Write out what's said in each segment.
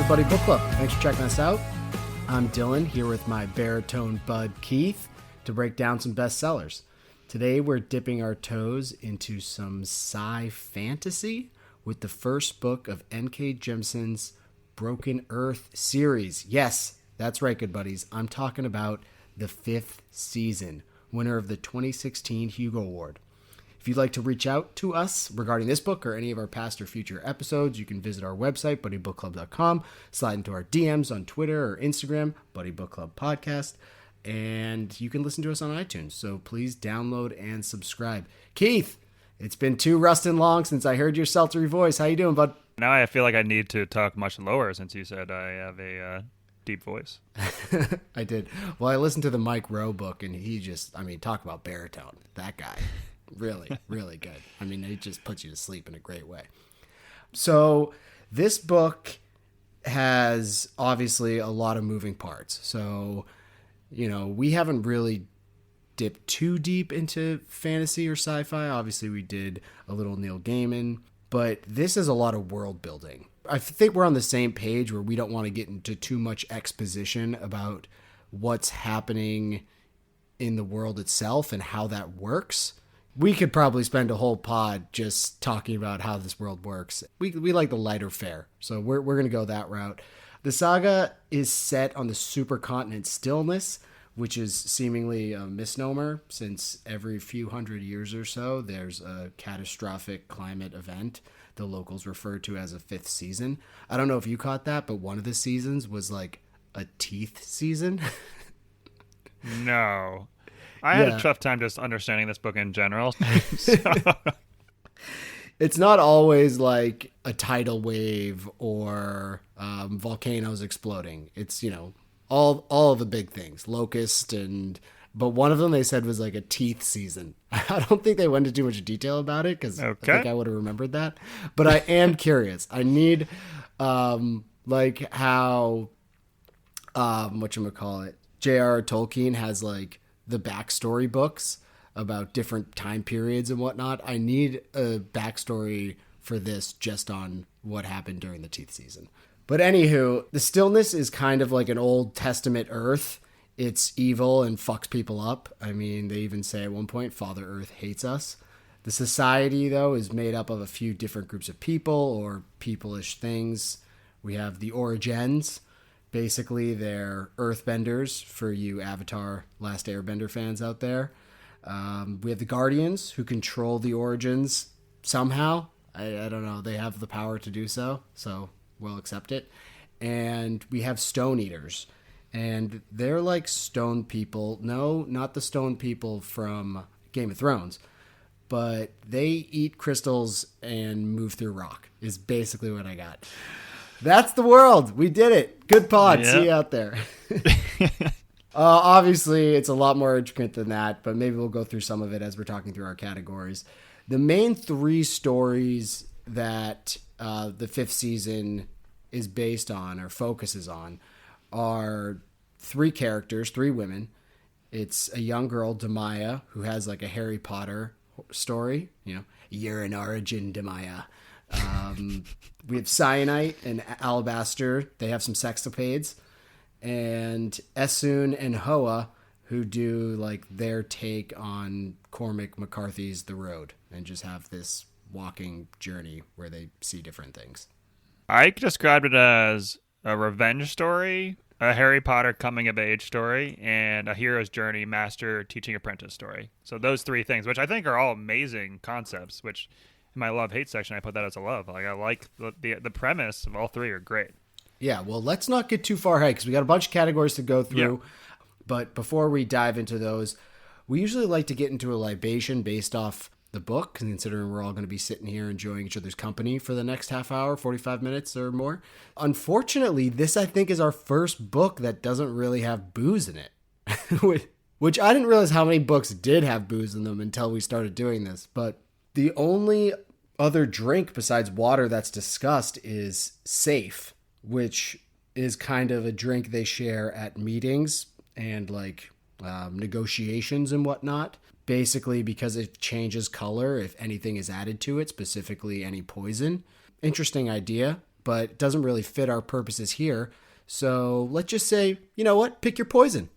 the Buddy Book Club. Thanks for checking us out. I'm Dylan, here with my baritone bud Keith to break down some bestsellers. Today we're dipping our toes into some sci fantasy with the first book of N.K. Jemisin's Broken Earth series. Yes, that's right, good buddies. I'm talking about the 5th season, winner of the 2016 Hugo Award. If you'd like to reach out to us regarding this book or any of our past or future episodes, you can visit our website, buddybookclub.com, slide into our DMs on Twitter or Instagram, Buddy Book Club Podcast, and you can listen to us on iTunes. So please download and subscribe. Keith, it's been too rustin' long since I heard your sultry voice. How you doing, bud? Now I feel like I need to talk much lower since you said I have a deep voice. I did. Well, I listened to the Mike Rowe book, and talk about baritone. That guy. Really, really good. I mean, it just puts you to sleep in a great way. So this book has obviously a lot of moving parts. So, we haven't really dipped too deep into fantasy or sci-fi. Obviously, we did a little Neil Gaiman, but this is a lot of world building. I think we're on the same page where we don't want to get into too much exposition about what's happening in the world itself and how that works. We could probably spend a whole pod just talking about how this world works. We like the lighter fare, so we're going to go that route. The saga is set on the supercontinent Stillness, which is seemingly a misnomer since every few hundred years or so, there's a catastrophic climate event the locals refer to as a 5th season. I don't know if you caught that, but one of the seasons was like a teeth season. No. I had a tough time just understanding this book in general. It's not always like a tidal wave or volcanoes exploding. It's, all of the big things, locust, but one of them they said was like a teeth season. I don't think they went into too much detail about it because I think I would have remembered that. But I am curious. I need like how J.R.R. Tolkien has like the backstory books about different time periods and whatnot. I need a backstory for this just on what happened during the teeth season. But anywho, the Stillness is kind of like an Old Testament Earth. It's evil and fucks people up. I mean, they even say at one point, Father Earth hates us. The society, though, is made up of a few different groups of people or people-ish things. We have the Origins. Basically, they're earthbenders for you Avatar Last Airbender fans out there. We have the Guardians, who control the Origins somehow. I don't know. They have the power to do so we'll accept it. And we have Stone Eaters. And they're like stone people. No, not the stone people from Game of Thrones. But they eat crystals and move through rock, is basically what I got. That's the world. We did it. Good pod. Yep. See you out there. Obviously, it's a lot more intricate than that, but maybe we'll go through some of it as we're talking through our categories. The main 3 stories that the 5th season is based on or focuses on are 3 characters, 3 women. It's a young girl, Demaya, who has like a Harry Potter story. You're an origin, Demaya. We have Cyanite and Alabaster. They have some sextapades. And Essun and Hoa, who do like their take on Cormac McCarthy's The Road and just have this walking journey where they see different things. I described it as a revenge story, a Harry Potter coming of age story, and a hero's journey, master teaching apprentice story. So those 3 things, which I think are all amazing concepts, which in my love-hate section, I put that as a love. Like I like the premise of all 3 are great. Yeah, well, let's not get too far ahead because we got a bunch of categories to go through. Yeah. But before we dive into those, we usually like to get into a libation based off the book, considering we're all going to be sitting here enjoying each other's company for the next half hour, 45 minutes or more. Unfortunately, this, I think, is our first book that doesn't really have booze in it, which I didn't realize how many books did have booze in them until we started doing this. But the only other drink besides water that's discussed is Safe, which is kind of a drink they share at meetings and like negotiations and whatnot. Basically because it changes color if anything is added to it, specifically any poison. Interesting idea, but it doesn't really fit our purposes here. So let's just say, you know what? Pick your poison.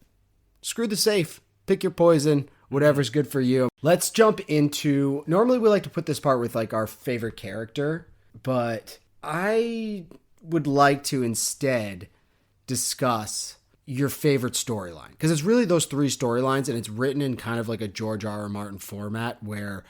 Screw the safe. Pick your poison. Whatever's good for you. Let's jump into... Normally we like to put this part with like our favorite character, but I would like to instead discuss your favorite storyline, because it's really those three storylines, and it's written in kind of like a George R.R. Martin format where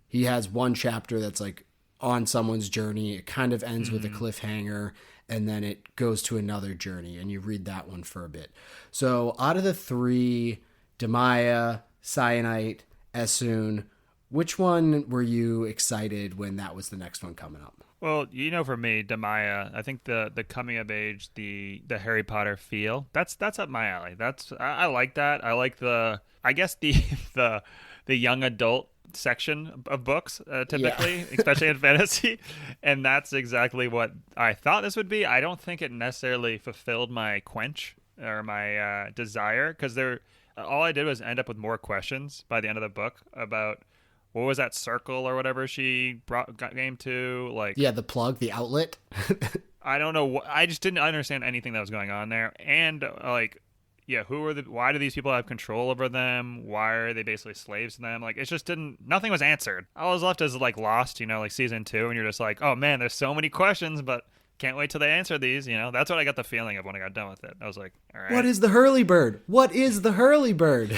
he has one chapter that's like on someone's journey. It kind of ends with a cliffhanger, and then it goes to another journey, and you read that one for a bit. So out of the three, Demaya, Cyanite, Essun, which one were you excited when that was the next one coming up? Well, for me, Demaya, I think the coming of age, the Harry Potter feel, that's up my alley. I like that. I like I guess the the young adult section of books, typically, especially in fantasy, and that's exactly what I thought this would be. I don't think it necessarily fulfilled my quench or my desire, because all I did was end up with more questions by the end of the book about what was that circle or whatever she got game to, like, the plug, the outlet. I don't know. I just didn't understand anything that was going on there, and like, why do these people have control over them? Why are they basically slaves to them? Like, it just nothing was answered. I was left as like lost, like season 2, and you're just like, oh man, there's so many questions, but can't wait till they answer these. That's what I got the feeling of when I got done with it. I was like, all right. What is the hurly bird? What is the hurly bird?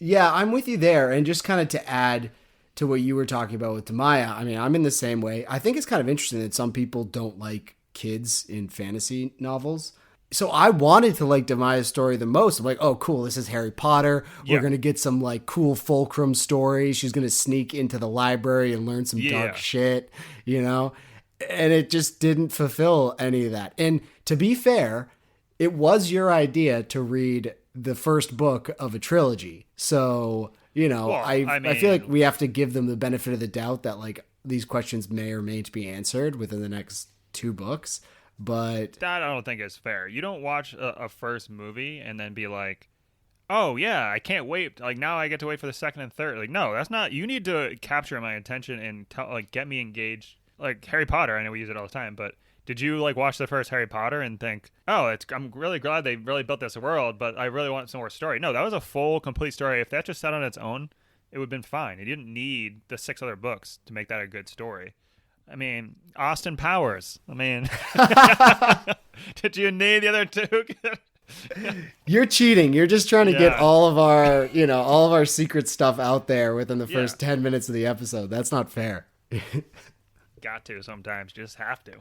Yeah, I'm with you there. And just kind of to add to what you were talking about with Demaya, I mean, I'm in the same way. I think it's kind of interesting that some people don't like kids in fantasy novels. So I wanted to like Demaya's story the most. I'm like, oh, cool, this is Harry Potter. We're going to get some like cool fulcrum stories. She's going to sneak into the library and learn some dark shit, And it just didn't fulfill any of that. And to be fair, it was your idea to read the first book of a trilogy. So, I feel like we have to give them the benefit of the doubt that like these questions may or may be answered within the next 2 books. But that I don't think is fair. You don't watch a first movie and then be like, oh yeah, I can't wait. Like, now I get to wait for the second and third. Like, no, that's not. You need to capture my attention and get me engaged. Like Harry Potter, I know we use it all the time, but did you like watch the first Harry Potter and think, oh, I'm really glad they really built this world, but I really want some more story? No, that was a full, complete story. If that just sat on its own, it would have been fine. You didn't need the 6 other books to make that a good story. I mean, Austin Powers. I mean, did you need the other 2? You're cheating. You're just trying to get all of our secret stuff out there within the first 10 minutes of the episode. That's not fair. Got to sometimes. Just have to.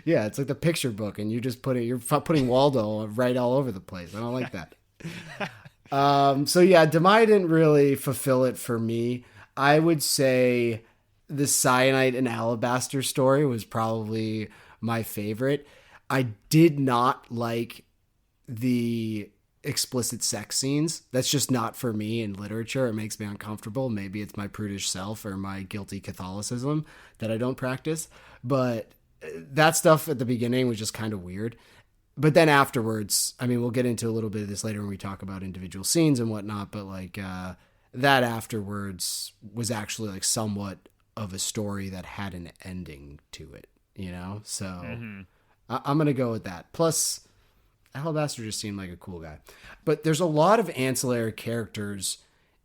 Yeah, it's like the picture book, and you're putting Waldo right all over the place. I don't like that. So yeah, Demaya didn't really fulfill it for me. I would say the Cyanite and Alabaster story was probably my favorite. I did not like the explicit sex scenes. That's just not for me in literature. It makes me uncomfortable. Maybe it's my prudish self or my guilty Catholicism that I don't practice. But that stuff at the beginning was just kind of weird. But then afterwards, I mean, we'll get into a little bit of this later when we talk about individual scenes and whatnot, but like that afterwards was actually like somewhat of a story that had an ending to it, So I'm going to go with that. Plus, Alabaster just seemed like a cool guy. But there's a lot of ancillary characters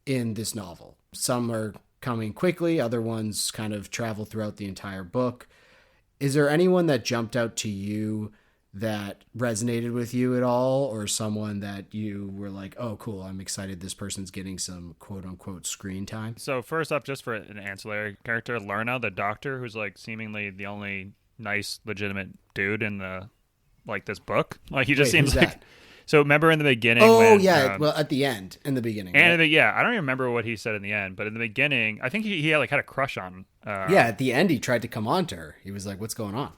in this novel. Some are coming quickly, other ones kind of travel throughout the entire book. Is there anyone that jumped out to you that resonated with you at all, or someone that you were like, oh, cool, I'm excited this person's getting some quote-unquote screen time? So first up, just for an ancillary character, Lorna, the doctor, who's like seemingly the only nice, legitimate dude in this book. Like, he just seems like... That? So remember in the beginning... Oh, yeah, well, at the end, in the beginning. And right? I don't even remember what he said in the end, but in the beginning, I think he had a crush on... at the end, he tried to come on to her. He was like, what's going on?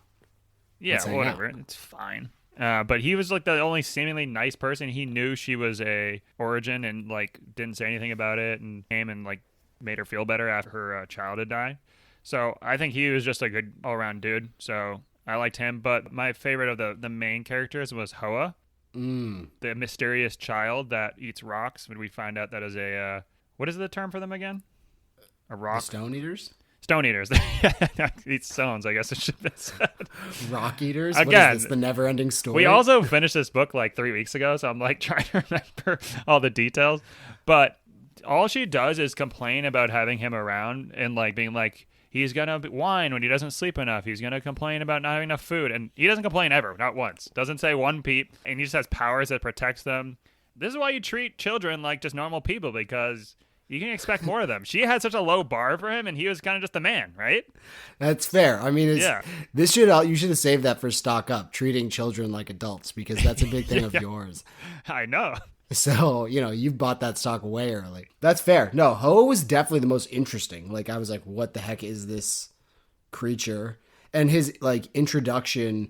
Yeah, whatever. It's fine. But he was like the only seemingly nice person. He knew she was a origin and like didn't say anything about it, and came and like made her feel better after her child had died. So I think he was just a good all-around dude. So I liked him. But my favorite of the main characters was Hoa, the mysterious child that eats rocks. When we find out that is a what is the term for them again? A rock. The stone eaters. Stone eaters. Eat stones, I guess it should be said. Rock eaters? Again, what is this, the never-ending story? We also finished this book like 3 weeks ago, so I'm like trying to remember all the details. But all she does is complain about having him around and like being like, he's gonna whine when he doesn't sleep enough. He's gonna complain about not having enough food, and he doesn't complain ever, not once. Doesn't say one peep, and he just has powers that protects them. This is why you treat children like just normal people, because you can expect more of them. She had such a low bar for him, and he was kind of just a man, right? That's fair. I mean, yeah. You should have saved that for Stock Up, treating children like adults, because that's a big thing of yours. I know. So, you've bought that stock way early. That's fair. No, Ho was definitely the most interesting. Like, I was like, what the heck is this creature? And his, like, introduction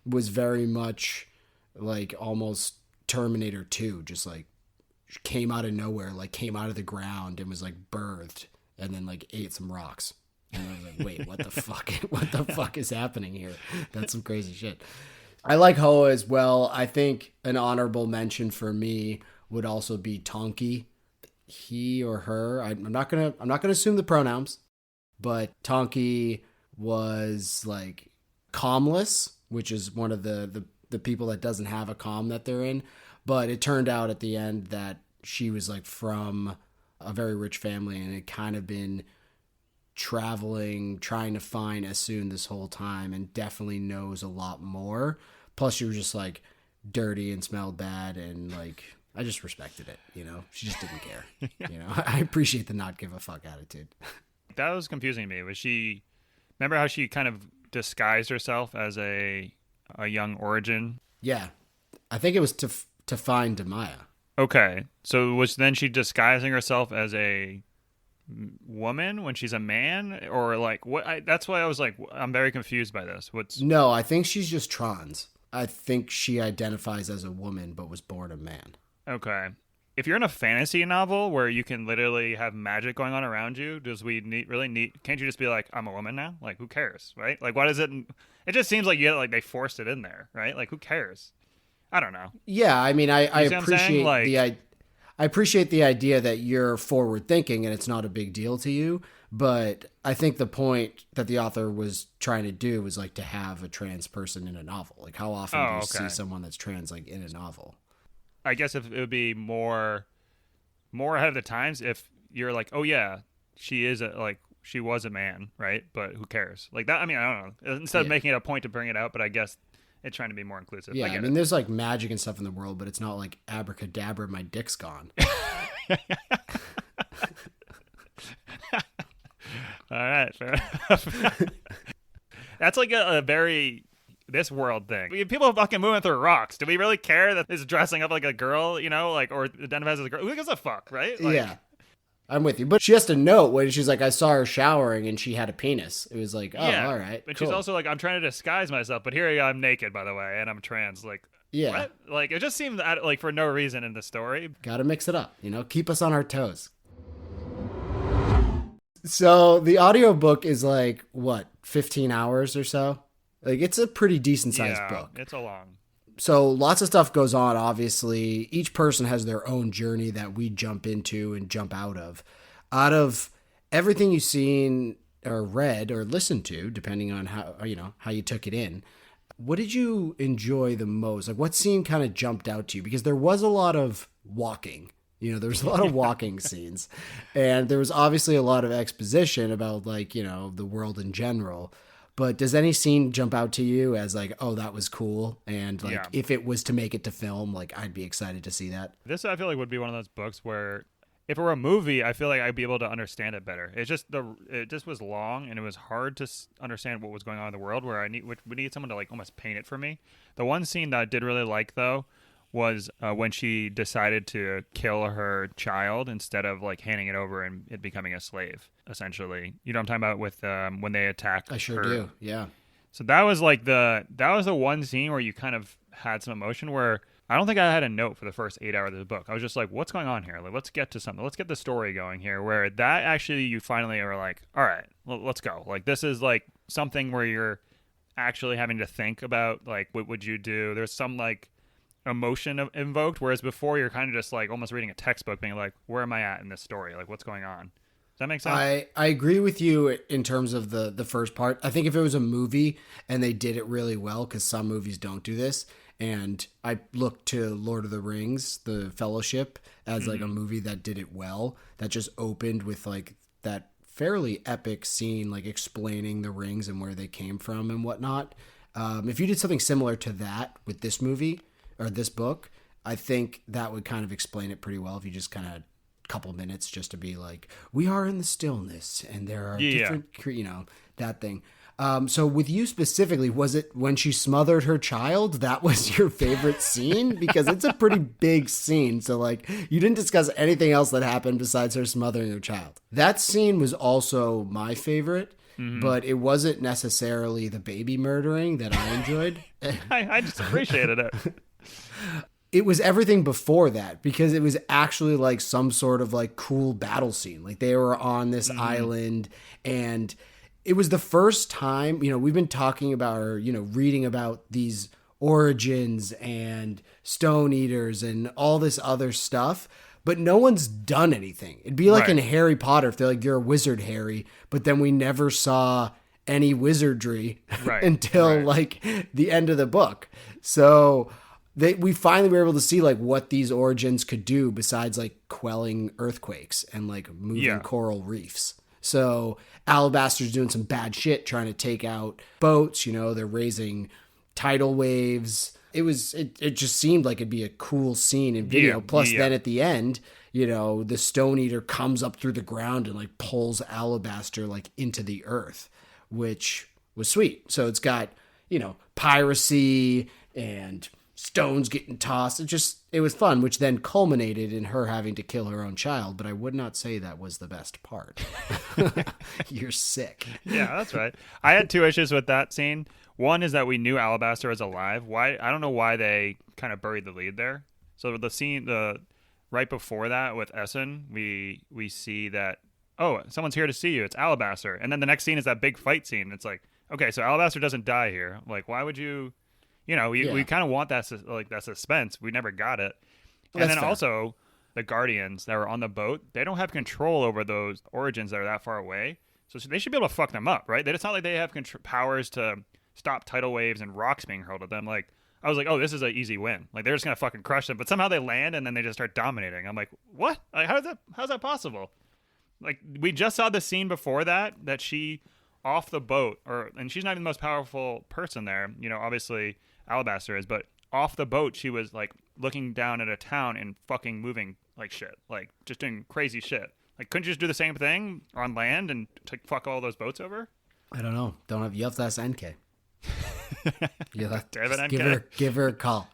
was very much, like, almost Terminator 2. Just, like, came out of nowhere, like, came out of the ground and was, like, birthed. And then, like, ate some rocks. And I was like, wait, what the fuck? What the fuck is happening here? That's some crazy shit. I like Hoa as well. I think an honorable mention for me would also be Tonki. He or her. I'm not gonna assume the pronouns, but Tonki was like calmless, which is one of the people that doesn't have a calm that they're in. But it turned out at the end that she was like from a very rich family and had kind of been traveling, trying to find Esun this whole time, and definitely knows a lot more. Plus she was just like dirty and smelled bad, and like I just respected it, she just didn't care. I appreciate the not give a fuck attitude. That was confusing to me. Was she, remember how she kind of disguised herself as a young origin? Yeah, I think it was to find Demaya. Okay, so was then she disguising herself as a woman when she's a man, or like what? That's why I was like, I'm very confused by this. No, I think she's just trans. I think she identifies as a woman but was born a man. Okay, if you're in a fantasy novel where you can literally have magic going on around you, can't you just be like, I'm a woman now? Like, who cares, right? Like, what is it? It just seems like they forced it in there, right? Like, who cares? I don't know. Yeah, I mean, I appreciate I appreciate the idea that you're forward thinking and it's not a big deal to you, but I think the point that the author was trying to do was like to have a trans person in a novel. Like, how often do you see someone that's trans like in a novel? I guess if it would be more ahead of the times if you're like, oh yeah, she was a man, right? But who cares? Like that. I mean, I don't know. Instead of making it a point to bring it out, but I guess it's trying to be more inclusive. Yeah, I mean, there's like magic and stuff in the world, but it's not like abracadabra, my dick's gone. All right, fair enough. That's like a very this world thing. People are fucking moving through rocks. Do we really care that it's dressing up like a girl, or identifies as a girl? Who gives a fuck, right? Like, yeah. I'm with you. But she has to note when she's like, I saw her showering and she had a penis. It was like, oh, all right. But cool. She's also like, I'm trying to disguise myself, but here I'm naked, by the way, and I'm trans. Like, yeah. What? Like, it just seemed like for no reason in the story. Gotta mix it up, keep us on our toes. So the audiobook is like, what, 15 hours or so? Like, it's a pretty decent sized book. It's a long. So lots of stuff goes on, obviously. Each person has their own journey that we jump into and jump out of. Out of everything you've seen or read or listened to, depending on how you took it in, what did you enjoy the most? Like, what scene kind of jumped out to you? Because there was a lot of walking. There was a lot of walking scenes. And there was obviously a lot of exposition about, like, the world in general. But does any scene jump out to you as like, oh, that was cool? And like, if it was to make it to film, like, I'd be excited to see that. This, I feel like, would be one of those books where if it were a movie, I feel like I'd be able to understand it better. It just was long and it was hard to understand what was going on in the world, where we need someone to like almost paint it for me. The one scene that I did really like, though, was when she decided to kill her child instead of like handing it over and it becoming a slave, essentially. You know what I'm talking about with when they attacked I sure her. do, yeah. So that was the one scene where you kind of had some emotion, where I don't think I had a note for the first 8 hours of the book. I was just like, what's going on here? Like, let's get to something. Let's get the story going here, where that actually you finally are like, all right, let's go. Like, this is like something where you're actually having to think about, like, what would you do? There's some like emotion invoked, whereas before you're kind of just like almost reading a textbook being like, where am I at in this story? Like, what's going on? that make sense? I agree with you in terms of the first part. I think if it was a movie and they did it really well, because some movies don't do this, and I look to Lord of the Rings, The Fellowship, as like a movie that did it well, that just opened with like that fairly epic scene, like explaining the rings and where they came from and whatnot. If you did something similar to that with this movie or this book, I think that would kind of explain it pretty well if you just kind of couple minutes just to be like, we are in the stillness and there are different, that thing. So with you specifically, was it when she smothered her child that was your favorite scene? Because it's a pretty big scene. So like, you didn't discuss anything else that happened besides her smothering her child. That scene was also my favorite, but it wasn't necessarily the baby murdering that I enjoyed. I just appreciated it. It was everything before that, because it was actually like some sort of like cool battle scene. Like they were on this island, and it was the first time, we've been talking about, or, reading about these origins and stone eaters and all this other stuff, but no one's done anything. It'd be like in Harry Potter if they're like, you're a wizard, Harry, but then we never saw any wizardry until like the end of the book. So we finally were able to see like what these origins could do besides like quelling earthquakes and like moving coral reefs. So Alabaster's doing some bad shit trying to take out boats. They're raising tidal waves. It just seemed like it'd be a cool scene in video. Plus then at the end, the Stone Eater comes up through the ground and like pulls Alabaster like into the earth, which was sweet. So it's got, piracy and stones getting tossed. It was fun, which then culminated in her having to kill her own child. But I would not say that was the best part. You're sick. Yeah, that's right. I had two issues with that scene. One is that we knew Alabaster was alive. Why? I don't know why they kind of buried the lead there. So the scene, right before that with Essen, we see that, oh, someone's here to see you. It's Alabaster. And then the next scene is that big fight scene. It's like, okay, so Alabaster doesn't die here. Like, why would you? We kind of want that suspense. We never got it. And then also, the Guardians that were on the boat, they don't have control over those origins that are that far away. So they should be able to fuck them up, right? It's not like they have powers to stop tidal waves and rocks being hurled at them. Like, I was like, oh, this is an easy win. Like, they're just going to fucking crush them. But somehow they land and then they just start dominating. I'm like, what? Like, how's that possible? Like, we just saw the scene before that she off the boat, and she's not even the most powerful person there. Obviously Alabaster is, but off the boat she was like looking down at a town and fucking moving like shit, like just doing crazy shit. Like, couldn't you just do the same thing on land and fuck all those boats over? I don't know. You have to ask NK. Damn it, NK. Give her a call.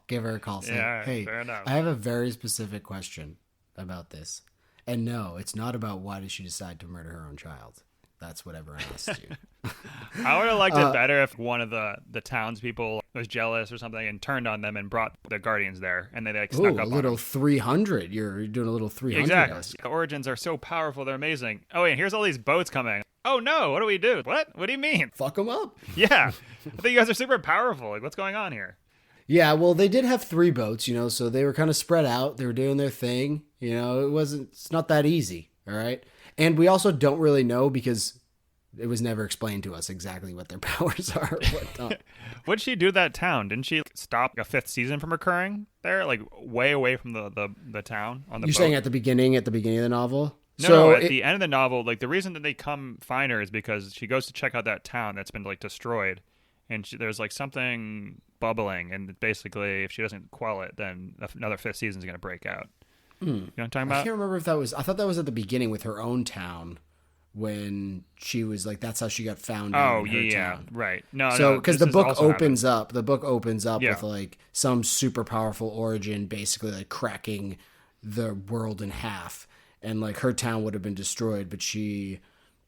Say, yeah, hey, fair enough. I have a very specific question about this, and no, it's not about why did she decide to murder her own child. That's what everyone asks you. I would have liked it better if one of the townspeople was jealous or something and turned on them and brought the Guardians there, and they like snuck up a little 300. You're doing a little 300. Exactly. The origins are so powerful; they're amazing. Oh, and here's all these boats coming. Oh no! What do we do? What? What do you mean? Fuck them up. Yeah, I think you guys are super powerful. Like, what's going on here? Yeah, well, they did have 3 boats, so they were kind of spread out. They were doing their thing. It's not that easy. All right. And we also don't really know because it was never explained to us exactly what their powers are. What'd she do to that town? Didn't she stop a 5th season from occurring there? Like way away from the town on the boat? You're saying at the beginning of the novel? No, at the end of the novel, like the reason that they come find her is because she goes to check out that town that's been like destroyed. And there's like something bubbling. And basically, if she doesn't quell it, then another 5th season is going to break out. You know what I'm talking about? I can't remember if that was... I thought that was at the beginning with her own town when she was like... That's how she got found out in her town. Right. No, so, because the book opens up with like some super powerful origin basically like cracking the world in half. And like her town would have been destroyed, but she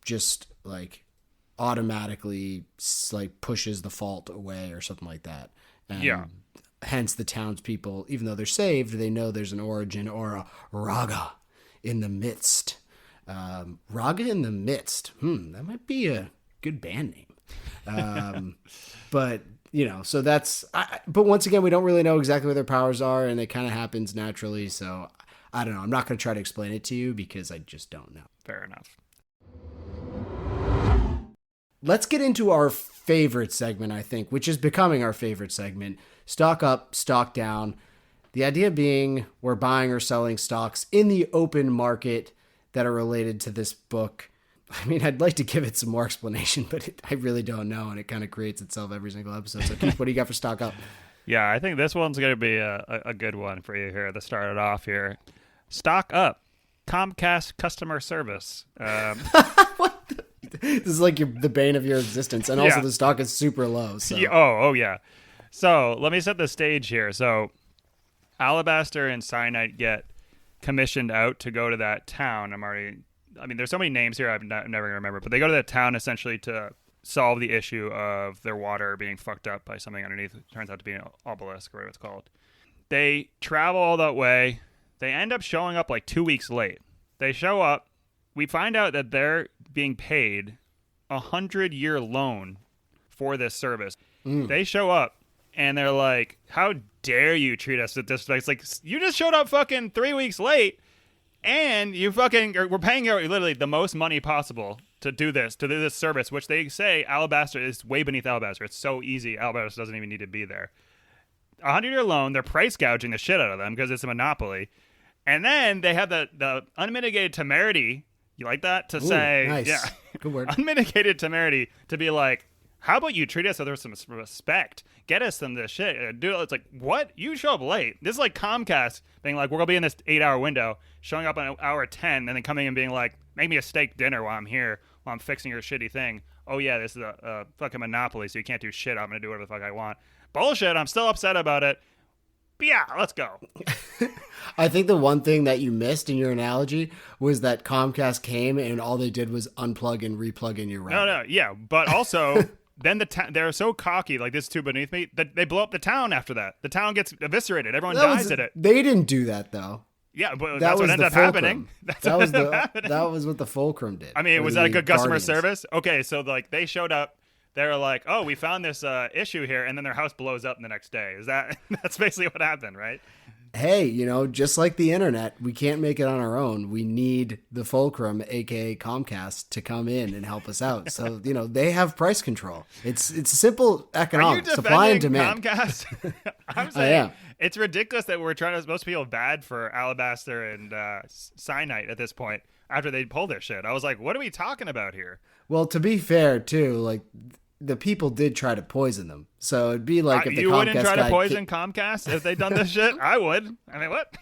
just like automatically like pushes the fault away or something like that. And hence the townspeople, even though they're saved, they know there's an origin or a raga in the midst. Raga in the midst. That might be a good band name. But so that's, but once again, we don't really know exactly what their powers are, and it kind of happens naturally. So I don't know. I'm not going to try to explain it to you because I just don't know. Fair enough. let's get into our favorite segment, I think, which is becoming our favorite segment. Stock up, stock down. The idea being we're buying or selling stocks in the open market that are related to this book. I mean, I'd like to give it some more explanation, but I really don't know, and it kind of creates itself every single episode. So, Keith, what do you got for stock up? Yeah, I think this one's going to be a good one for you here to start it off here. Stock up. Comcast customer service. What? This is like the bane of your existence, and also the stock is super low. So. Yeah, oh, yeah. So let me set the stage here. So Alabaster and Cyanide get commissioned out to go to that town. There's so many names here I'm never going to remember, but they go to that town essentially to solve the issue of their water being fucked up by something underneath. It turns out to be an obelisk or whatever it's called. They travel all that way. They end up showing up like 2 weeks late. They show up. We find out that they're being paid a 100-year loan for this service. They show up and they're like, how dare you treat us at this? It's like, you just showed up fucking 3 weeks late and we're paying you literally the most money possible to do this service, which they say Alabaster is way beneath Alabaster. It's so easy. Alabaster doesn't even need to be there. A 100-year loan, they're price gouging the shit out of them because it's a monopoly. And then they have the unmitigated temerity, you like that? To say, nice. Yeah, good word. Unmitigated temerity to be like, how about you treat us with some respect? Get us some of this shit. Dude, it's like, what? You show up late. This is like Comcast being like, we're going to be in this 8-hour window, showing up on hour 10, and then coming and being like, make me a steak dinner while I'm here, while I'm fixing your shitty thing. Oh, yeah, this is a fucking monopoly, so you can't do shit. I'm going to do whatever the fuck I want. Bullshit. I'm still upset about it. But yeah, let's go. I think the one thing that you missed in your analogy was that Comcast came and all they did was unplug and replug in your router. No, yeah. But also, then they're so cocky, like this is too beneath me, that they blow up the town after that. The town gets eviscerated. Everyone dies at it. They didn't do that, though. Yeah, but that's what ended up happening. That was what the fulcrum did. I mean, was that a good customer service? Okay, so like they showed up. They were like, oh, we found this issue here, and then their house blows up the next day. That's basically what happened, right? Hey, just like the internet, we can't make it on our own. We need the fulcrum, aka Comcast, to come in and help us out. So, they have price control. It's simple economics, supply and demand. Comcast? I'm saying it's ridiculous that we're trying to supposed to feel bad for Alabaster and Cyanide at this point after they pull their shit. I was like, what are we talking about here? Well, to be fair, too, like, the people did try to poison them. So it'd be like if the you Comcast wouldn't try to poison Comcast if they'd done this shit? I would. I mean, what?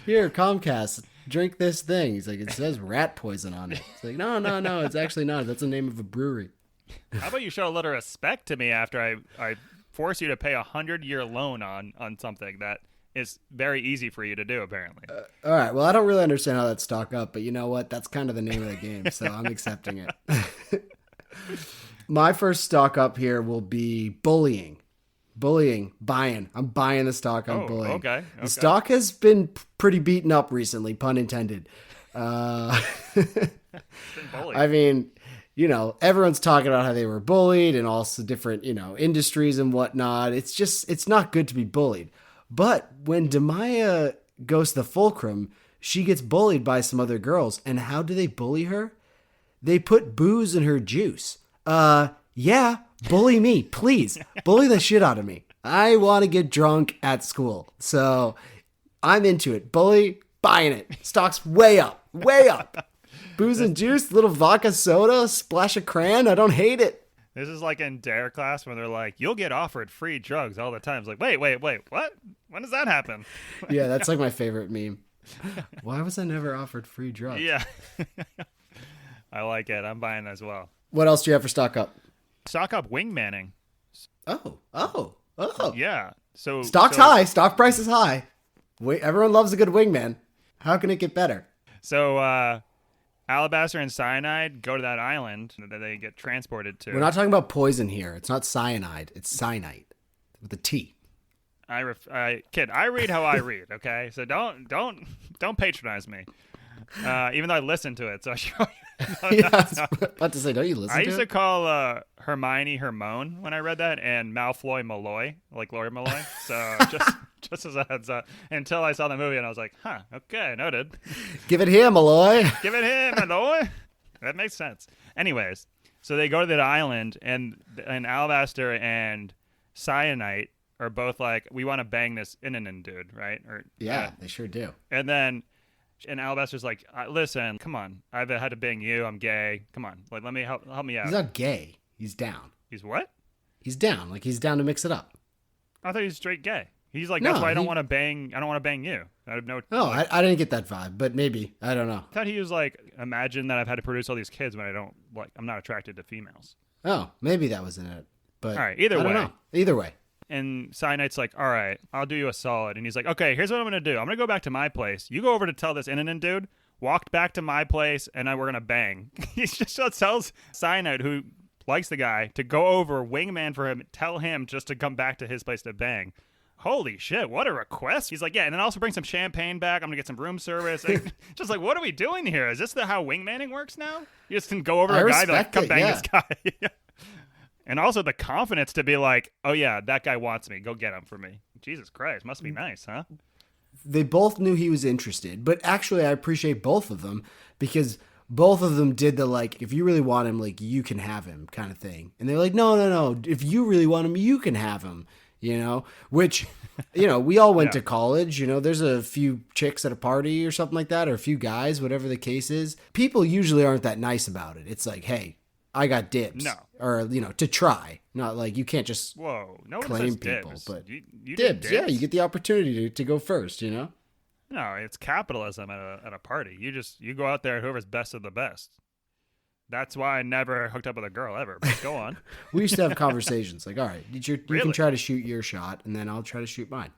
Here, Comcast, drink this thing. He's like, it says rat poison on it. It's like, no, it's actually not. That's the name of a brewery. How about you show a little respect to me after I force you to pay a 100-year loan on something that is very easy for you to do, apparently. All right. Well, I don't really understand how that's stock up, but you know what? That's kind of the name of the game, so I'm accepting it. My first stock up here will be bullying. Buying. I'm buying the stock on bullying. Okay. The stock has been pretty beaten up recently, pun intended. It's been bullied. I mean, everyone's talking about how they were bullied and also different, industries and whatnot. It's not good to be bullied. But when Demaya goes to the fulcrum, she gets bullied by some other girls. And how do they bully her? They put booze in her juice. Yeah, bully me, please. Bully the shit out of me. I want to get drunk at school. So I'm into it. Bully, buying it. Stock's way up. Booze and juice, little vodka soda, splash of crayon. I don't hate it. This is like in DARE class when they're like, you'll get offered free drugs all the time. It's like, wait, what? When does that happen? Yeah, that's like my favorite meme. Why was I never offered free drugs? Yeah. I like it. I'm buying as well. What else do you have for stock up? Stock up wingmanning. Oh. Yeah. So stock's high. Stock price is high. Everyone loves a good wingman. How can it get better? So, Alabaster and Cyanide go to that island that they get transported to. We're not talking about poison here. It's not cyanide. It's cyanide with a T. Kid, I read how I read. Okay, so don't patronize me. Even though I listen to it, so I show you. I was about to say, don't you listen to it? I used to call Hermione Hermone when I read that, and Malfoy Malloy, like Lord Malloy. So just as a heads up, until I saw the movie, and I was like, okay, noted. Give it here, Malloy. Give it here, Malloy. That makes sense. Anyways, so they go to that island, and Alabaster and Cyanite are both like, we want to bang this Inanin dude, right? Or Yeah, they sure do. And then, and Alabaster's like, listen, come on, I've had to bang you. I'm gay. Come on, like, let me help me out. He's not gay. He's down. He's what? He's down. Like, he's down to mix it up. I thought he was straight gay. He's like, No, that's why I don't want to bang you. I have no. Oh, like, I didn't get that vibe, but maybe. I don't know. I thought he was like, imagine that I've had to produce all these kids when I'm not attracted to females. Oh, maybe that was in it. But all right, either I don't way. know. Either way. And Cyanite's like, all right, I'll do you a solid. And he's like, okay, here's what I'm going to do. I'm going to go back to my place. You go over to tell this Inanin dude, walked back to my place, and then we're going to bang. He just tells Cyanide, who likes the guy, to go over, wingman for him, tell him just to come back to his place to bang. Holy shit, what a request. He's like, yeah, and then also bring some champagne back. I'm going to get some room service. And just like, what are we doing here? Is this how wingmanning works now? You just can go over to a guy, be like, come bang this guy. And also the confidence to be like, oh, yeah, that guy wants me. Go get him for me. Jesus Christ. Must be nice, huh? They both knew he was interested. But actually, I appreciate both of them because both of them did the, like, if you really want him, like, you can have him kind of thing. And they're like, no. If you really want him, you can have him, you know? Which, you know, we all went to college. You know, there's a few chicks at a party or something like that, or a few guys, whatever the case is. People usually aren't that nice about it. It's like, hey, I got dibs. No. Or, you know, to try. Not like you can't just no one claim says people. Dibs. But you dibs, dibs, yeah, you get the opportunity to go first, you know? No, it's capitalism at a party. You go out there, whoever's best of the best. That's why I never hooked up with a girl ever. But go on. We used to have conversations like, all right, you Really? can try to shoot your shot, and then I'll try to shoot mine.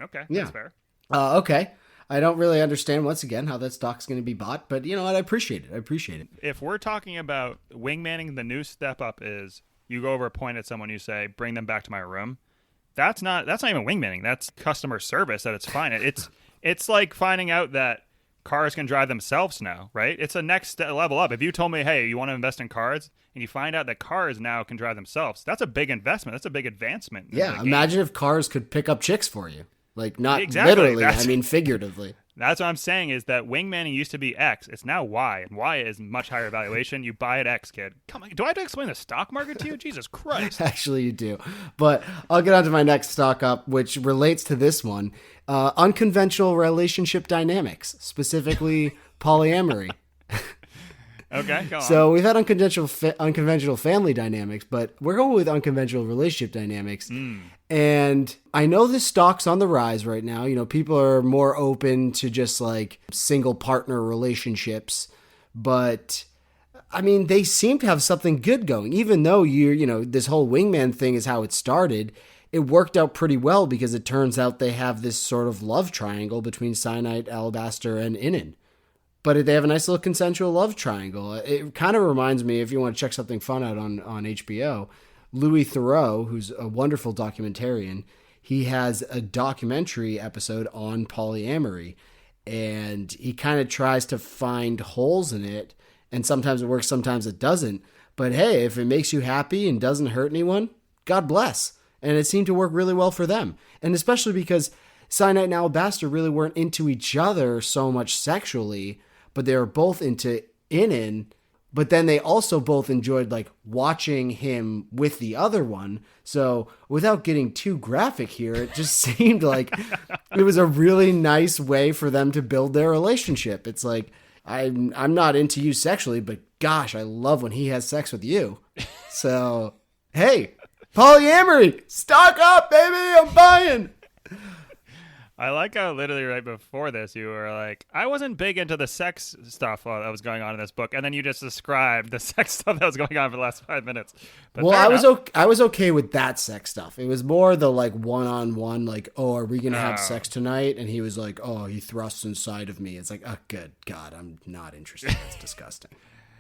Okay, Yeah. that's fair. Okay. I don't really understand, once again, how that stock's going to be bought, but you know what? I appreciate it. If we're talking about wingmanning, the new step up is you go over, point at someone, you say, bring them back to my room. That's not even wingmanning. That's customer service at its finest. It's like finding out that cars can drive themselves now, right? It's a next level up. If you told me, hey, you want to invest in cars, and you find out that cars now can drive themselves, that's a big investment. That's a big advancement. Yeah, imagine if cars could pick up chicks for you. Like, not Exactly. literally, I mean figuratively. That's what I'm saying is that wingmanning used to be X. It's now Y, and Y is much higher valuation. You buy at X, kid. Come on, do I have to explain the stock market to you? Jesus Christ. Actually, you do. But I'll get on to my next stock up, which relates to this one. Unconventional relationship dynamics, specifically polyamory. Okay, go on. So we've had unconventional family dynamics, but we're going with unconventional relationship dynamics. And I know this stock's on the rise right now. You know, people are more open to just like single partner relationships, but I mean, they seem to have something good going, even though you know, this whole wingman thing is how it started. It worked out pretty well because it turns out they have this sort of love triangle between Cyanide, Alabaster, and Inin. But they have a nice little consensual love triangle. It kind of reminds me, if you want to check something fun out on HBO, Louis Theroux, who's a wonderful documentarian, he has a documentary episode on polyamory. And he kind of tries to find holes in it. And sometimes it works, sometimes it doesn't. But hey, if it makes you happy and doesn't hurt anyone, God bless. And it seemed to work really well for them. And especially because Cyanide and Alabaster really weren't into each other so much sexually, but they were both into Inin. But then they also both enjoyed like watching him with the other one. So without getting too graphic here, it just seemed like it was a really nice way for them to build their relationship. It's like, I'm not into you sexually, but gosh, I love when he has sex with you. So, hey, polyamory, stock up, baby, I'm buying. I like how literally right before this you were like, I wasn't big into the sex stuff that was going on in this book, and then you just described the sex stuff that was going on for the last 5 minutes. But well, I was okay with that sex stuff. It was more the like one-on-one, like, oh, are we gonna have sex tonight? And he was like, oh, he thrusts inside of me. It's like, oh, good God, I'm not interested. It's disgusting.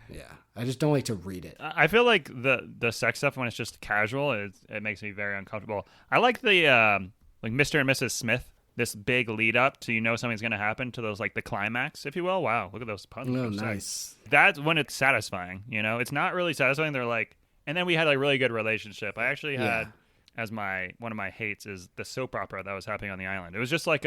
Yeah, I just don't like to read it. I feel like the sex stuff when it's just casual, it makes me very uncomfortable. I like the like Mr. and Mrs. Smith. This big lead up to, you know, something's going to happen to those, like the climax, if you will. Wow, look at those puns. Oh, nice. That's when it's satisfying, you know? It's not really satisfying. They're like, and then we had a really good relationship. I actually had, as one of my hates is the soap opera that was happening on the island. It was just like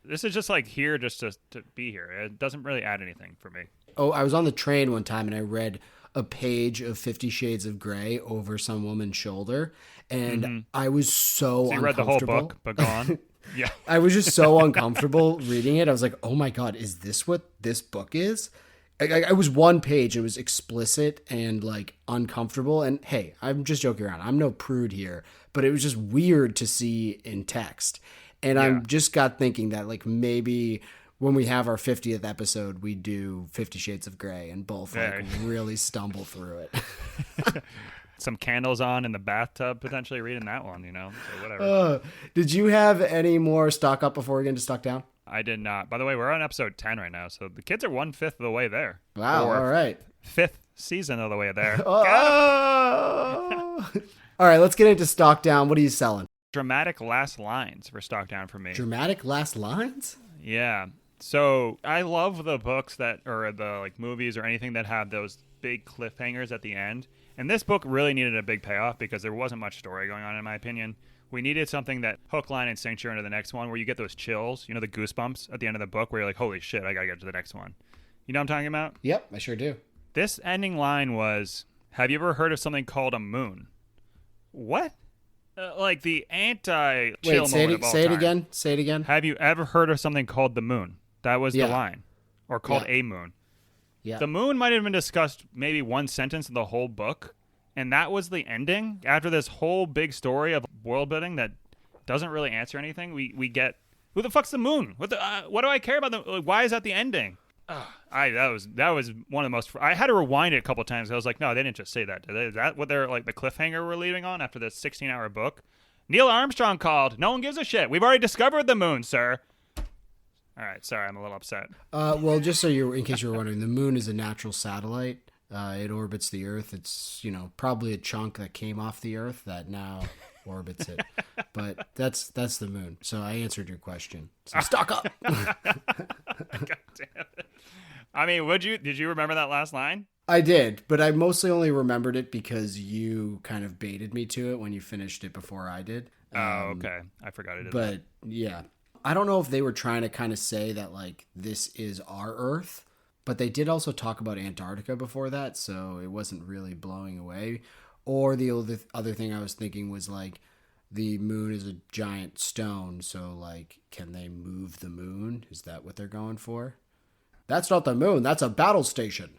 this is just like here just to be here. It doesn't really add anything for me. I was on the train one time and I read a page of 50 Shades of Grey over some woman's shoulder, and I was so you read the whole book, but go on. Yeah. I was just so uncomfortable reading it. I was like, oh my God, is this what this book is? I was one page. It was explicit and like uncomfortable. And hey, I'm just joking around. I'm no prude here, but it was just weird to see in text. And I just got thinking that like maybe when we have our 50th episode, we do 50 Shades of Grey and both like really stumble through it. Some candles on in the bathtub, potentially reading that one, so whatever. Did you have any more stock up before we get into stock down? I did not. By the way, we're on episode 10 right now, so the kids are 1/5 of the way there. Wow, all right. 5th season of the way there. All right, let's get into stock down. What are you selling? Dramatic last lines for stock down for me. Dramatic last lines? Yeah. So I love the books or the like movies or anything that have those big cliffhangers at the end. And this book really needed a big payoff because there wasn't much story going on, in my opinion. We needed something that hook, line, and sinks you into the next one, where you get those chills, the goosebumps at the end of the book where you're like, holy shit, I gotta get to the next one. You know what I'm talking about? Yep, I sure do. This ending line was, have you ever heard of something called a moon? What? Like the anti-chill moment of all say it time. again. Say it again. Have you ever heard of something called the moon? That was the line. Or called a moon. Yeah. The moon might have been discussed maybe one sentence in the whole book, and that was the ending. After this whole big story of world building that doesn't really answer anything, we get, who the fuck's the moon? What do I care about why is that the ending? That was one of the most. I had to rewind it a couple times. I was like, no, they didn't just say that. Is that what they're like the cliffhanger we're leaving on after this 16-hour book? Neil Armstrong called. No one gives a shit. We've already discovered the moon, sir. All right, sorry, I'm a little upset. Well, just so in case you were wondering, the moon is a natural satellite. It orbits the Earth. It's probably a chunk that came off the Earth that now orbits it. But that's the moon. So I answered your question. So stock up. God damn it. I mean, did you remember that last line? I did, but I mostly only remembered it because you kind of baited me to it when you finished it before I did. Okay. I forgot it. But yeah, I don't know if they were trying to kind of say that like this is our Earth, but they did also talk about Antarctica before that, so it wasn't really blowing away. Or the other thing I was thinking was like the moon is a giant stone, so like can they move the moon? Is that what they're going for? That's not the moon, that's a battle station.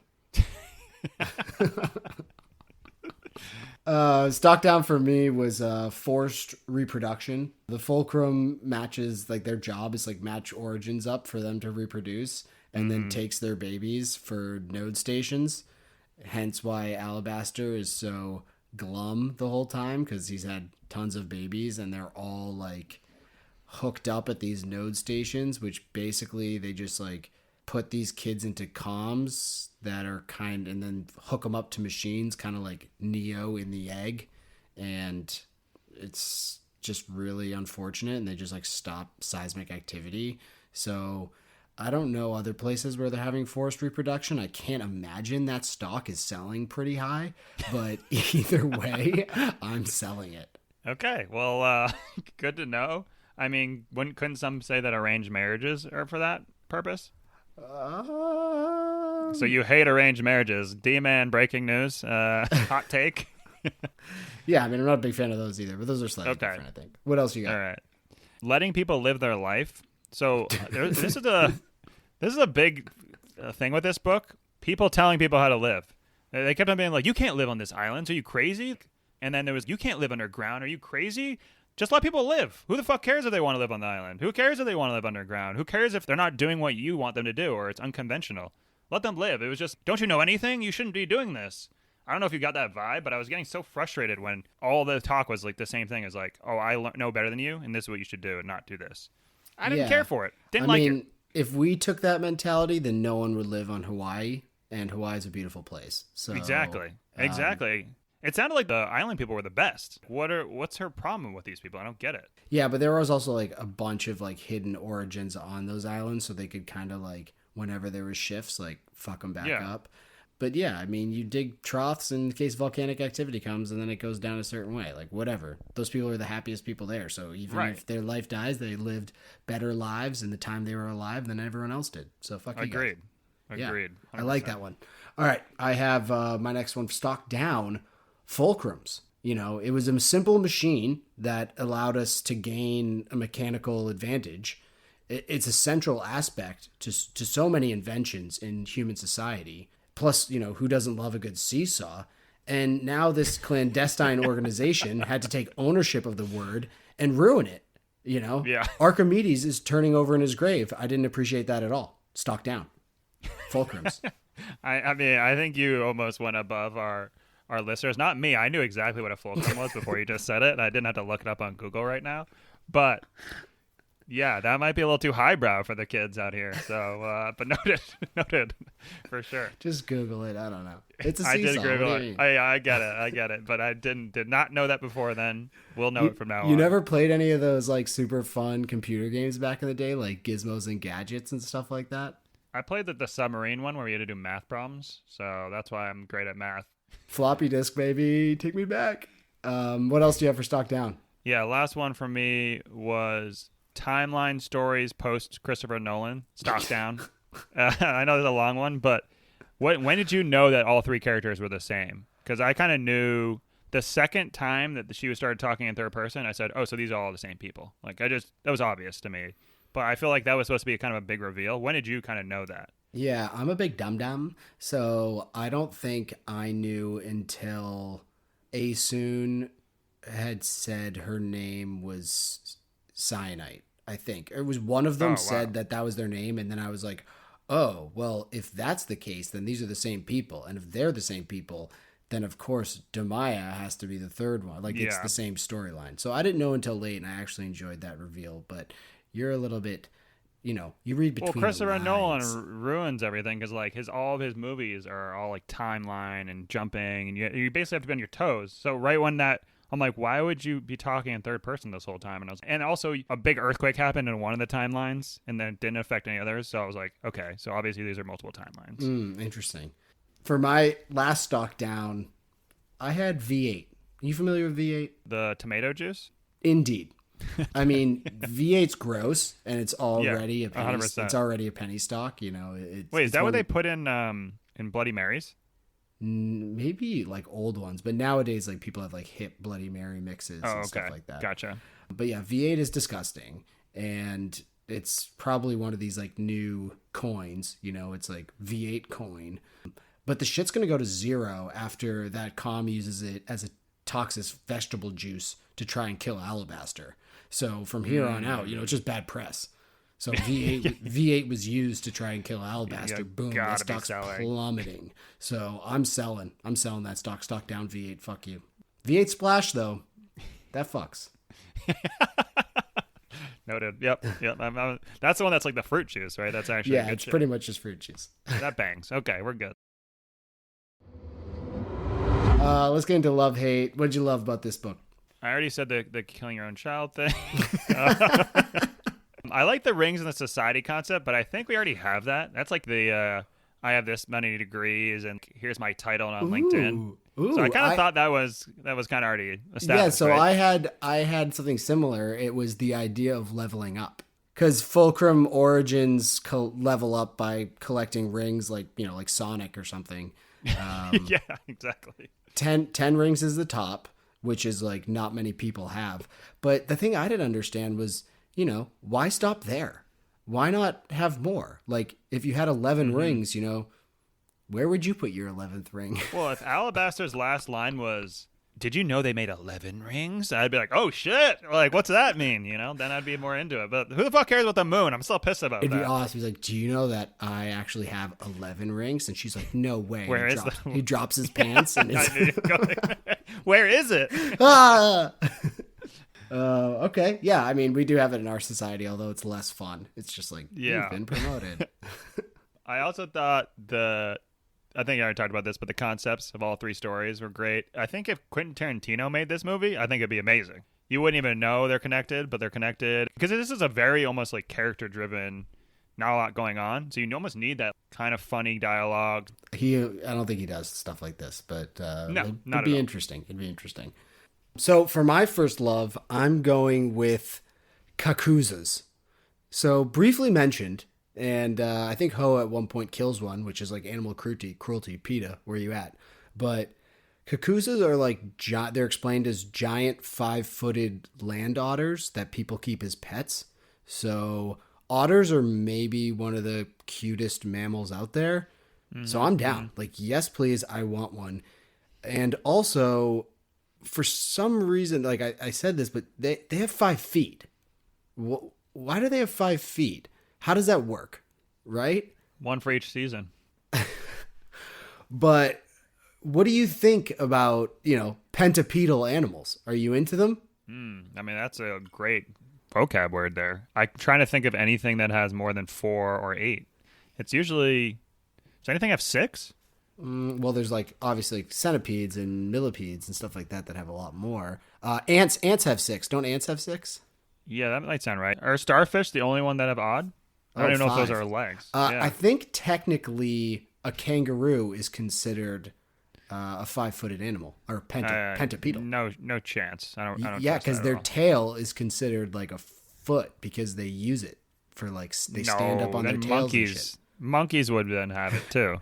Stock down for me was forced reproduction. The fulcrum matches, like their job is like match origins up for them to reproduce, and then takes their babies for node stations. Hence why Alabaster is so glum the whole time, because he's had tons of babies and they're all like hooked up at these node stations, which basically they just like put these kids into comms that are and then hook them up to machines, kind of like Neo in the egg. And it's just really unfortunate. And they just like stop seismic activity. So I don't know other places where they're having forced reproduction. I can't imagine that stock is selling pretty high, but either way, I'm selling it. Okay. Well, good to know. I mean, couldn't some say that arranged marriages are for that purpose? So you hate arranged marriages. D-Man, breaking news. Hot take. Yeah, I mean, I'm not a big fan of those either, but those are slightly different, I think. What else you got? All right. Letting people live their life. So this is a big thing with this book. People telling people how to live. They kept on being like, you can't live on this island. Are you crazy? And then there was, you can't live underground. Are you crazy? Just let people live. Who the fuck cares if they want to live on the island? Who cares if they want to live underground? Who cares if they're not doing what you want them to do or it's unconventional? Let them live. It was just, don't you know anything? You shouldn't be doing this. I don't know if you got that vibe, but I was getting so frustrated when all the talk was like the same thing as like, oh, I know better than you, and this is what you should do and not do this. I didn't care for it. Didn't like it. If we took that mentality, then no one would live on Hawaii, and Hawaii is a beautiful place. So Exactly. It sounded like the island people were the best. What's her problem with these people? I don't get it. Yeah, but there was also like a bunch of like hidden origins on those islands, so they could kind of like whenever there was shifts, like fuck them back up. But yeah, I mean, you dig troughs in case volcanic activity comes, and then it goes down a certain way. Like whatever, those people are the happiest people there. So even if their life dies, they lived better lives in the time they were alive than everyone else did. So fuck you guys. Agreed. Agreed. I like that one. All right. I have my next one, stock down, fulcrums. It was a simple machine that allowed us to gain a mechanical advantage. It's a central aspect to so many inventions in human society. Plus, who doesn't love a good seesaw? And now this clandestine organization had to take ownership of the word and ruin it. Yeah. Archimedes is turning over in his grave. I didn't appreciate that at all. Stock down. Fulcrums. I mean, I think you almost went above our listeners. Not me. I knew exactly what a fulcrum was before you just said it. I didn't have to look it up on Google right now. But yeah, that might be a little too highbrow for the kids out here. So, but noted for sure. Just Google it. I don't know. It's a seesaw. I did Google it. I get it. But I did not know that before then. We'll know it from now on. You never played any of those like super fun computer games back in the day, like Gizmos and Gadgets and stuff like that? I played the submarine one where we had to do math problems. So that's why I'm great at math. Floppy disk, baby. Take me back. What else do you have for stock down? Yeah, last one for me was timeline stories post Christopher Nolan. Stock down. I know there's a long one, but when did you know that all three characters were the same? Because I kind of knew the second time that she started talking in third person. I said, "Oh, so these are all the same people." Like that was obvious to me. But I feel like that was supposed to be kind of a big reveal. When did you kind of know that? Yeah, I'm a big dum-dum, so I don't think I knew until Asun had said her name was Cyanite, I think. It was one of them said that was their name, and then I was like, oh, well, if that's the case, then these are the same people. And if they're the same people, then of course Demaya has to be the third one. Like, it's the same storyline. So I didn't know until late, and I actually enjoyed that reveal, but you're a little bit... you read between. Well, Christopher Nolan ruins everything because like all of his movies are all like timeline and jumping, and you basically have to be on your toes. So right when that, I'm like, why would you be talking in third person this whole time? And also a big earthquake happened in one of the timelines, and then it didn't affect any others. So I was like, okay, so obviously these are multiple timelines. Interesting. For my last stock down, I had V8. Are you familiar with V8? The tomato juice. Indeed. I mean, V8's gross, and it's already a penny. 100%. It's already a penny stock. Wait, is that what they put in Bloody Marys? Maybe like old ones, but nowadays like people have like hip Bloody Mary mixes and stuff like that. Gotcha. But yeah, V8 is disgusting, and it's probably one of these like new coins. It's like V8 coin, but the shit's gonna go to zero after that comm uses it as a toxic vegetable juice to try and kill Alabaster. So from here on out, it's just bad press. So V8 was used to try and kill Alabaster. Boom, that stock's plummeting. So I'm selling that stock. Stock down V8. Fuck you. V8 Splash though, that fucks. Noted. Yep. That's the one that's like the fruit juice, right? That's actually it's pretty much just fruit juice. That bangs. Okay, we're good. Let's get into love hate. What did you love about this book? I already said the killing your own child thing. I like the rings and the society concept, but I think we already have that. That's like the I have this many degrees and here's my title on LinkedIn. So I kind of thought that was kind of already established. Yeah, so right? I had something similar. It was the idea of leveling up. Because Fulcrum origins level up by collecting rings like Sonic or something. Yeah, exactly. 10 rings is the top, which is like not many people have. But the thing I didn't understand was, why stop there? Why not have more? Like if you had 11 rings, where would you put your 11th ring? Well, if Alabaster's last line was, "Did you know they made 11 rings?" I'd be like, "Oh shit! Like, what's that mean?" Then I'd be more into it. But who the fuck cares about the moon? I'm still pissed about that. It'd be awesome. He's like, "Do you know that I actually have 11 rings?" And she's like, "No way." Where is he drops his pants and where is it? Okay. Yeah. I mean, we do have it in our society, although it's less fun. It's just like, you've been promoted. I also thought I think I already talked about this, but the concepts of all three stories were great. I think if Quentin Tarantino made this movie, I think it'd be amazing. You wouldn't even know they're connected, but they're connected. Because this is a very almost like character-driven, not a lot going on. So you almost need that kind of funny dialogue. I don't think he does stuff like this, but it'd be interesting. It'd be interesting. So for my first love, I'm going with Kakuzas. So briefly mentioned And I think Ho at one point kills one, which is like animal cruelty, PETA, where you at? But kakuzas are like, they're explained as giant 5-footed land otters that people keep as pets. So otters are maybe one of the cutest mammals out there. Mm-hmm. So I'm down. Like, yes, please. I want one. And also, for some reason, like I said this, but they have 5 feet. Why do they have 5 feet? How does that work? Right? One for each season. But what do you think about, pentapedal animals? Are you into them? I mean, that's a great vocab word there. I'm trying to think of anything that has more than 4 or 8. It's usually... Does anything have 6? Well, there's like obviously centipedes and millipedes and stuff like that have a lot more. Ants have 6. Don't ants have 6? Yeah, that might sound right. Are starfish the only one that have odd? I don't even know if those are legs. I think technically a kangaroo is considered a 5-footed animal or pentapedal. No chance. I don't. Yeah, because their tail is considered like a foot because they use it for like they stand up on their tails. Monkeys would then have it too.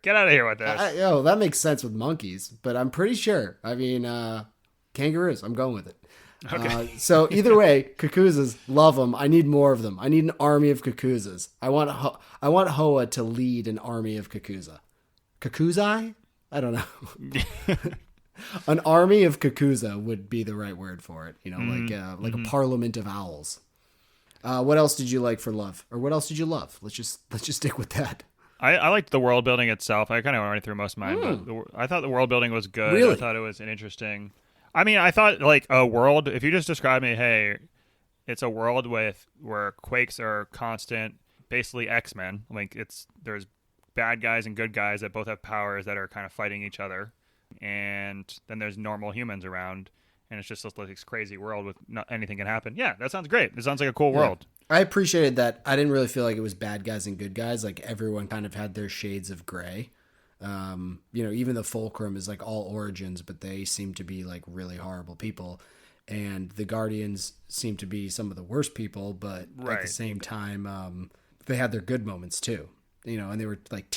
Get out of here with this. That makes sense with monkeys, but I'm pretty sure. I mean, kangaroos. I'm going with it. Okay. So either way, kakuzas, love them. I need more of them. I need an army of kakuzas. I want Hoa to lead an army of kakuza. Kakuzai? I don't know. An army of kakuza would be the right word for it. Like a parliament of owls. What else did you like for love, or what else did you love? Let's just stick with that. I liked the world building itself. I kind of went through most of mine, but I thought the world building was good. Really? I thought it was an interesting. I mean, I thought like a world. If you just describe me, hey, it's a world where quakes are constant, basically X-Men. Like there's bad guys and good guys that both have powers that are kind of fighting each other, and then there's normal humans around. And it's just like this crazy world with anything can happen. Yeah, that sounds great. It sounds like a cool world. I appreciated that. I didn't really feel like it was bad guys and good guys. Like everyone kind of had their shades of gray. Even the fulcrum is like all origins, but they seem to be like really horrible people. And the Guardians seem to be some of the worst people, but at the same time, they had their good moments too. And they were like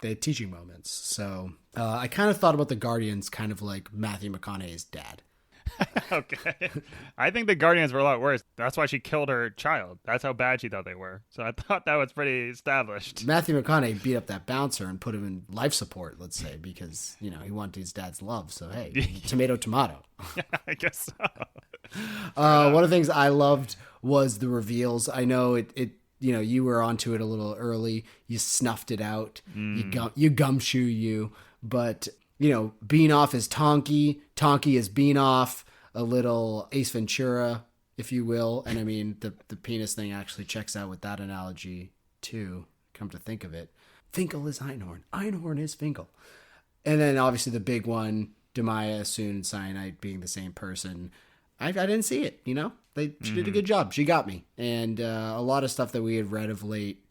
they had teaching moments. So I kind of thought about the Guardians kind of like Matthew McConaughey's dad. Okay. I think the Guardians were a lot worse. That's why she killed her child. That's how bad she thought they were. So I thought that was pretty established. Matthew McConaughey beat up that bouncer and put him in life support, let's say, because, he wanted his dad's love. So, hey, tomato. Yeah, I guess so. One of the things I loved was the reveals. I know it you were onto it a little early. You snuffed it out. You gumshoe you. But, Beanoff is Tonky. Tonky is Beanoff. A little Ace Ventura, if you will. And I mean, the penis thing actually checks out with that analogy, too, come to think of it. Finkel is Einhorn. Einhorn is Finkel. And then, obviously, the big one, Demaya, Soon, and Cyanide being the same person. I didn't see it, She did a good job. She got me. And a lot of stuff that we had read of late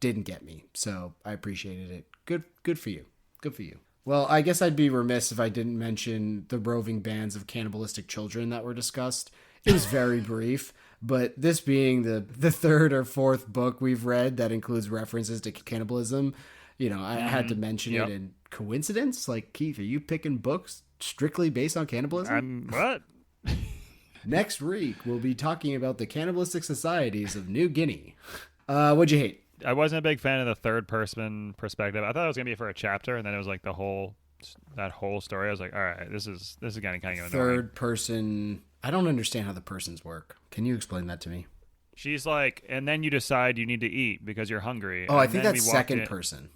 didn't get me. So I appreciated it. Good for you. Good for you. Well, I guess I'd be remiss if I didn't mention the roving bands of cannibalistic children that were discussed. It was very brief, but this being the third or fourth book we've read that includes references to cannibalism, I had to mention it. And coincidence? Like, Keith, are you picking books strictly based on cannibalism? What? Next week, we'll be talking about the cannibalistic societies of New Guinea. What'd you hate? I wasn't a big fan of the third-person perspective. I thought it was gonna be for a chapter, and then it was like that whole story. I was like, all right, this is getting kind of annoying. Third person. I don't understand how the persons work. Can you explain that to me? She's like, and then you decide you need to eat because you're hungry. Oh, I think that's second person.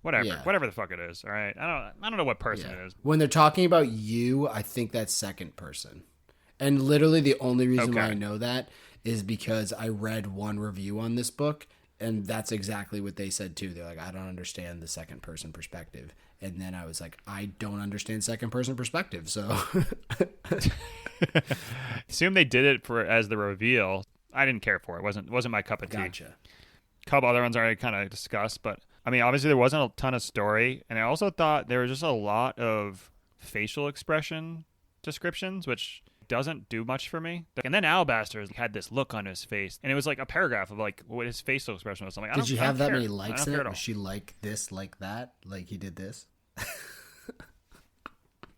Whatever the fuck it is. All right, I don't know what person it is. When they're talking about you, I think that's second person. And literally the only reason why I know that is because I read one review on this book, and that's exactly what they said too. They're like, I don't understand the second person perspective. And then I was like, I don't understand second person perspective. So assume they did it as the reveal. I didn't care for it. Wasn't my cup of tea. Gotcha. A couple other ones I already kind of discussed, but I mean, obviously there wasn't a ton of story, and I also thought there was just a lot of facial expression descriptions, which doesn't do much for me. And then Alabaster had this look on his face, and it was like a paragraph of like what his facial expression was. I'm like, did you have that many likes in it? Was she like this, like that? Like he did this?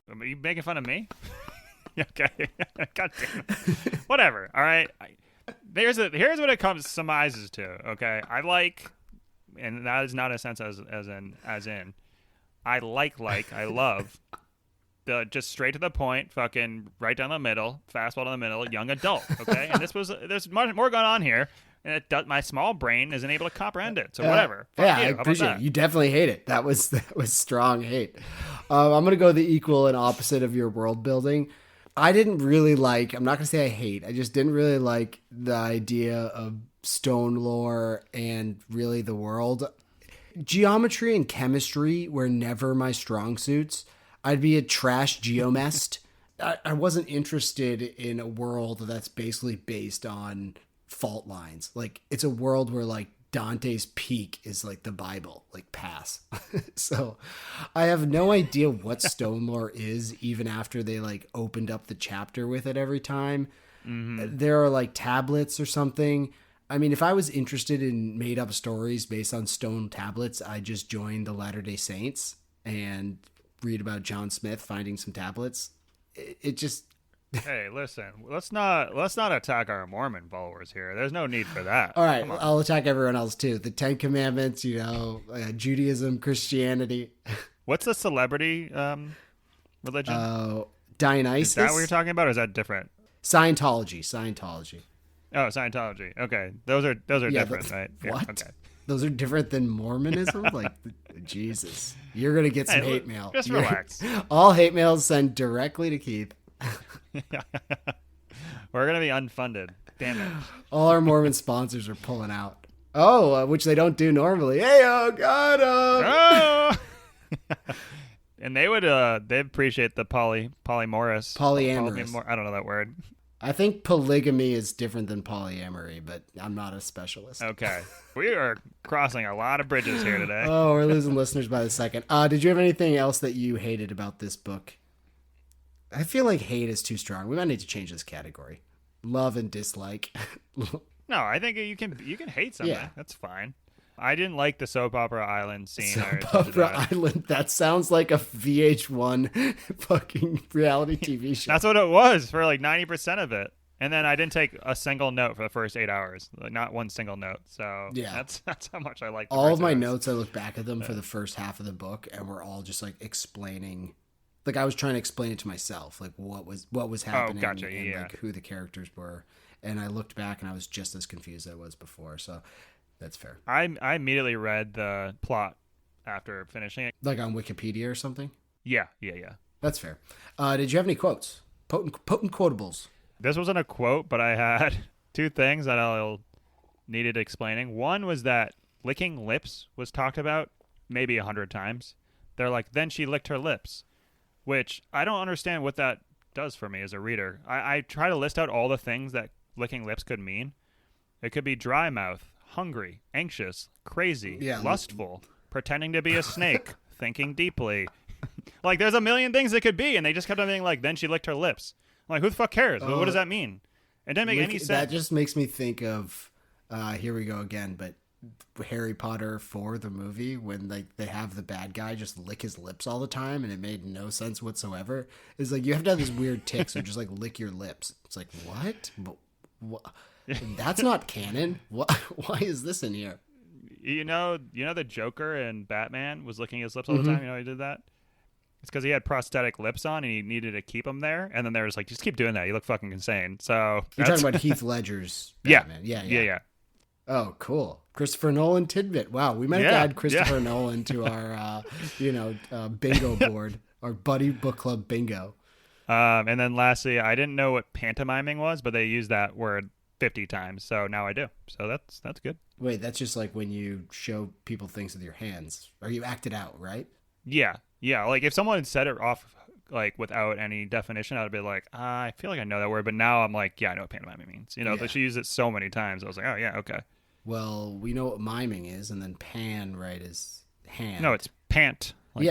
Are you making fun of me? Okay. God damn it. Whatever. All right. Here's what it surmises to. Okay. I like, and that is not a sense as in I I love the just straight to the point, fucking right down the middle, fastball down the middle, young adult. Okay. And there's much more going on here. And my small brain isn't able to comprehend it. So whatever. Yeah, I appreciate it. You definitely hate it. That was strong hate. I'm gonna go the equal and opposite of your world building. I didn't really like. I'm not gonna say I hate. I just didn't really like the idea of stone lore and really the world. Geometry and chemistry were never my strong suits. I'd be a trash geomest. I wasn't interested in a world that's basically based on fault lines. Like it's a world where like Dante's Peak is like the Bible, like pass. So I have no idea what stone lore is, even after they like opened up the chapter with it every time. Mm-hmm. There are like tablets or something. I mean, if I was interested in made up stories based on stone tablets, I'd just join the Latter-day Saints and read about John Smith finding some tablets. It just... Hey, listen, let's not attack our Mormon followers here. There's no need for that. All right, I'll attack everyone else too. The Ten Commandments, Judaism, Christianity. What's the celebrity religion? Dionysus. Is that what you're talking about, or is that different? Scientology. Oh, Scientology. Okay, those are different, right? What? Yeah, okay. Those are different than Mormonism? Like, Jesus. You're going to get some hate mail. Just relax. All hate mail sent directly to Keith. We're going to be unfunded. Damn it. All our Mormon sponsors are pulling out. Oh, which they don't do normally. Hey, got him. Oh! And they'd appreciate the polymorous. Polyamorous. I don't know that word. I think polygamy is different than polyamory, but I'm not a specialist. Okay. We are crossing a lot of bridges here today. Oh, we're losing listeners by the second. Did you have anything else that you hated about this book? I feel like hate is too strong. We might need to change this category. Love and dislike. No, I think you can hate something. Yeah. That's fine. I didn't like the soap opera island scene. Soap opera island. That sounds like a VH1 fucking reality TV show. That's what it was for like 90% of it. And then I didn't take a single note for the first 8 hours. Like not one single note. So yeah, that's how much I liked all of my notes. I look back at them for the first half of the book, and we're all just like explaining. Like I was trying to explain it to myself, like what was happening, gotcha. And like who the characters were. And I looked back, and I was just as confused as I was before. So. That's fair. I immediately read the plot after finishing it. Like on Wikipedia or something? Yeah. That's fair. Did you have any quotes? Potent quotables. This wasn't a quote, but I had two things that I needed explaining. One was that licking lips was talked about maybe 100 times. They're like, then she licked her lips, which I don't understand what that does for me as a reader. I try to list out all the things that licking lips could mean. It could be dry mouth, hungry, anxious, crazy, lustful, pretending to be a snake, thinking deeply. Like, there's a million things it could be, and they just kept on being like, then she licked her lips. I'm like, who the fuck cares? What does that mean? It didn't make any sense. That just makes me think of, here we go again, but Harry Potter 4, the movie, when like they have the bad guy just lick his lips all the time, and it made no sense whatsoever. It's like, you have to have this weird tick, so just like lick your lips. It's like, what? That's not canon. Why is this in here? You know the Joker and Batman was licking his lips all the time. You know he did that? It's because he had prosthetic lips on and he needed to keep them there. And then they were just like, just keep doing that. You look fucking insane. So you're talking about Heath Ledger's Batman. Yeah. Oh, cool. Christopher Nolan tidbit. Wow, we might have to add Christopher Nolan to our bingo board, our buddy book club bingo. And then lastly, I didn't know what pantomiming was, but they used that word 50 times, so now I do. So that's good. Wait, that's just like when you show people things with your hands, or you act it out, right? Yeah. Like if someone said it off like without any definition, I'd be like, I feel like I know that word, but now I'm like, yeah, I know what pantomiming means. But she used it so many times, I was like, oh yeah, okay. Well, we know what miming is, and then pan, right, is hand. No, it's pant. Like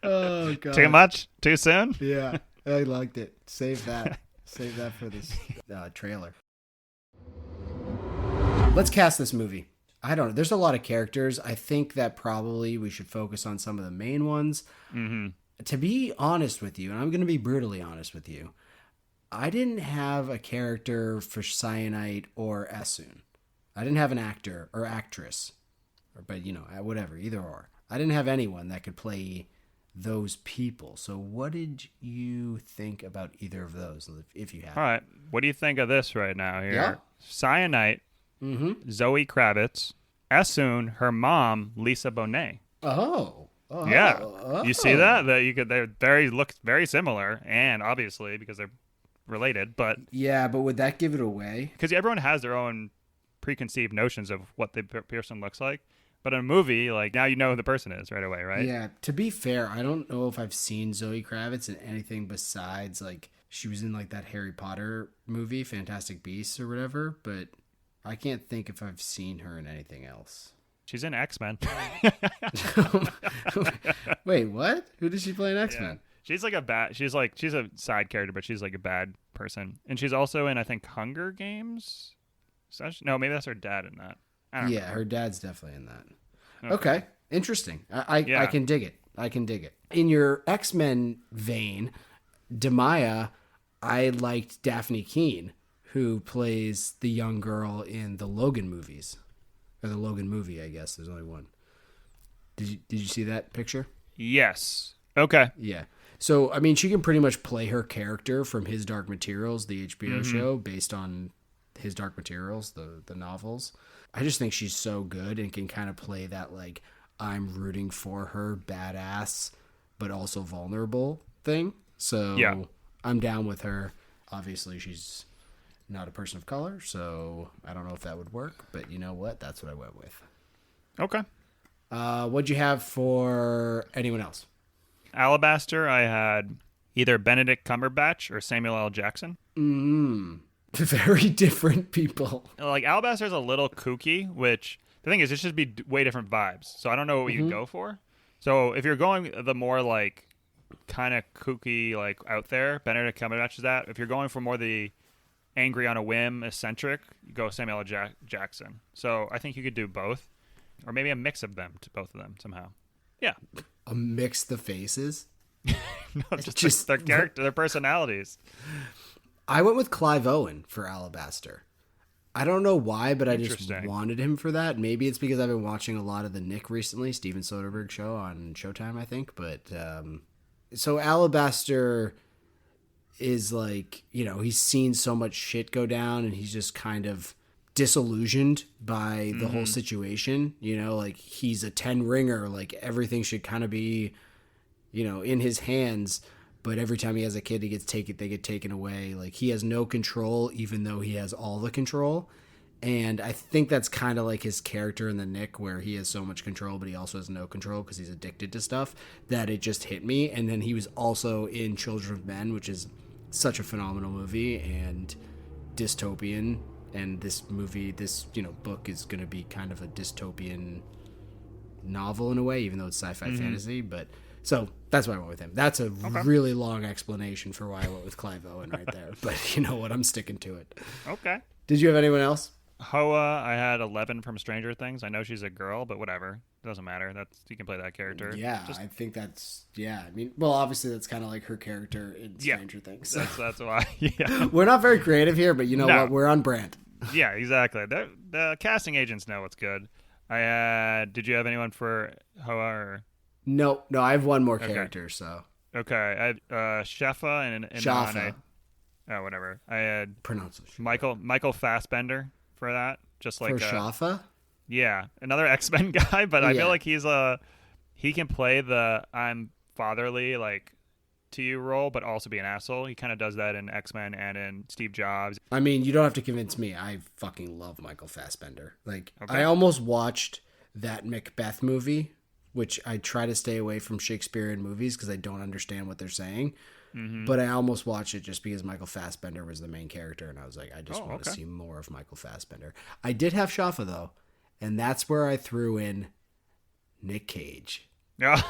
but Oh god. Too much? Too soon? Yeah, I liked it. Save that. Save that for this trailer. Let's cast this movie. I don't know. There's a lot of characters. I think that probably we should focus on some of the main ones. Mm-hmm. To be honest with you, and I'm going to be brutally honest with you, I didn't have a character for Cyanide or Esun. I didn't have an actor or actress, but whatever, either or. I didn't have anyone that could play those people. So what did you think about either of those, if you have? All right. What do you think of this right now here? Yeah. Cyanide, Zoe Kravitz, Esun, her mom, Lisa Bonet. Oh. Yeah. You see that? They look very similar, and obviously because they're related, but yeah, but would that give it away? Because everyone has their own preconceived notions of what the person looks like. But in a movie, like, now you know who the person is right away, right? Yeah. To be fair, I don't know if I've seen Zoe Kravitz in anything besides, like, she was in, like, that Harry Potter movie, Fantastic Beasts or whatever, but I can't think if I've seen her in anything else. She's in X-Men. Wait, what? Who does she play in X-Men? Yeah. She's a side character, but she's like a bad person. And she's also in, I think, Hunger Games? No, maybe that's her dad in that. I don't remember. Her dad's definitely in that. Okay. Interesting. I Yeah. can dig it. In your X-Men vein, Demaya, I liked Daphne Keane, who plays the young girl in the Logan movies. Or the Logan movie, I guess. There's only one. Did you see that picture? Yes. Okay. Yeah. So, I mean, she can pretty much play her character from His Dark Materials, the HBO show, based on His Dark Materials, the novels. I just think she's so good and can kind of play that, like, I'm rooting for her, badass, but also vulnerable thing. So, yeah. I'm down with her. Obviously, she's not a person of color, so I don't know if that would work, but you know what? That's what I went with. Okay. What'd you have for anyone else? Alabaster, I had either Benedict Cumberbatch or Samuel L. Jackson. Very different people. Like, Alabaster's a little kooky, which the thing is, it should be way different vibes. So I don't know what you'd go for. So if you're going the more, like, kind of kooky, like, out there, Benedict Cumberbatch is that. If you're going for more the angry on a whim, eccentric, you go Samuel L. Jackson. So I think you could do both. Or maybe a mix of them, to both of them, somehow. Yeah. A mix the faces? No, just their character, their personalities. I went with Clive Owen for Alabaster. I don't know why, but I just wanted him for that. Maybe it's because I've been watching a lot of the Nick recently, Steven Soderbergh show on Showtime, I think. But so Alabaster is like, he's seen so much shit go down and he's just kind of disillusioned by the whole situation. Like, he's a 10 ringer, like everything should kind of be, in his hands. But every time he has a kid, they get taken away. Like, he has no control, even though he has all the control. And I think that's kind of like his character in the Nick, where he has so much control, but he also has no control because he's addicted to stuff, that it just hit me. And then he was also in Children of Men, which is such a phenomenal movie and dystopian. And this book is going to be kind of a dystopian novel in a way, even though it's sci-fi fantasy. But so that's why I went with him. That's a really long explanation for why I went with Clive Owen right there. But you know what? I'm sticking to it. Okay. Did you have anyone else? Hoa, I had 11 from Stranger Things. I know she's a girl, but whatever. It doesn't matter. You can play that character. Yeah, I think that's, I mean, well, obviously that's kind of like her character in Stranger Things. So. That's why. Yeah. We're not very creative here, but you know what? We're on brand. Yeah, exactly. The casting agents know what's good. Did you have anyone for Hoa or? No, I have one more character, so. Okay, I had Shefa and Shafa. Oh, whatever. I had pronunciation. Michael Fassbender for that. Just like for Shafa? Yeah, another X-Men guy, but I feel like he can play the I'm fatherly, like, to you role, but also be an asshole. He kind of does that in X-Men and in Steve Jobs. I mean, you don't have to convince me. I fucking love Michael Fassbender. Like, I almost watched that Macbeth movie, which I try to stay away from Shakespearean movies because I don't understand what they're saying. But I almost watched it just because Michael Fassbender was the main character, and I was like, I just want to see more of Michael Fassbender. I did have Shafa, though, and that's where I threw in Nick Cage. Yeah.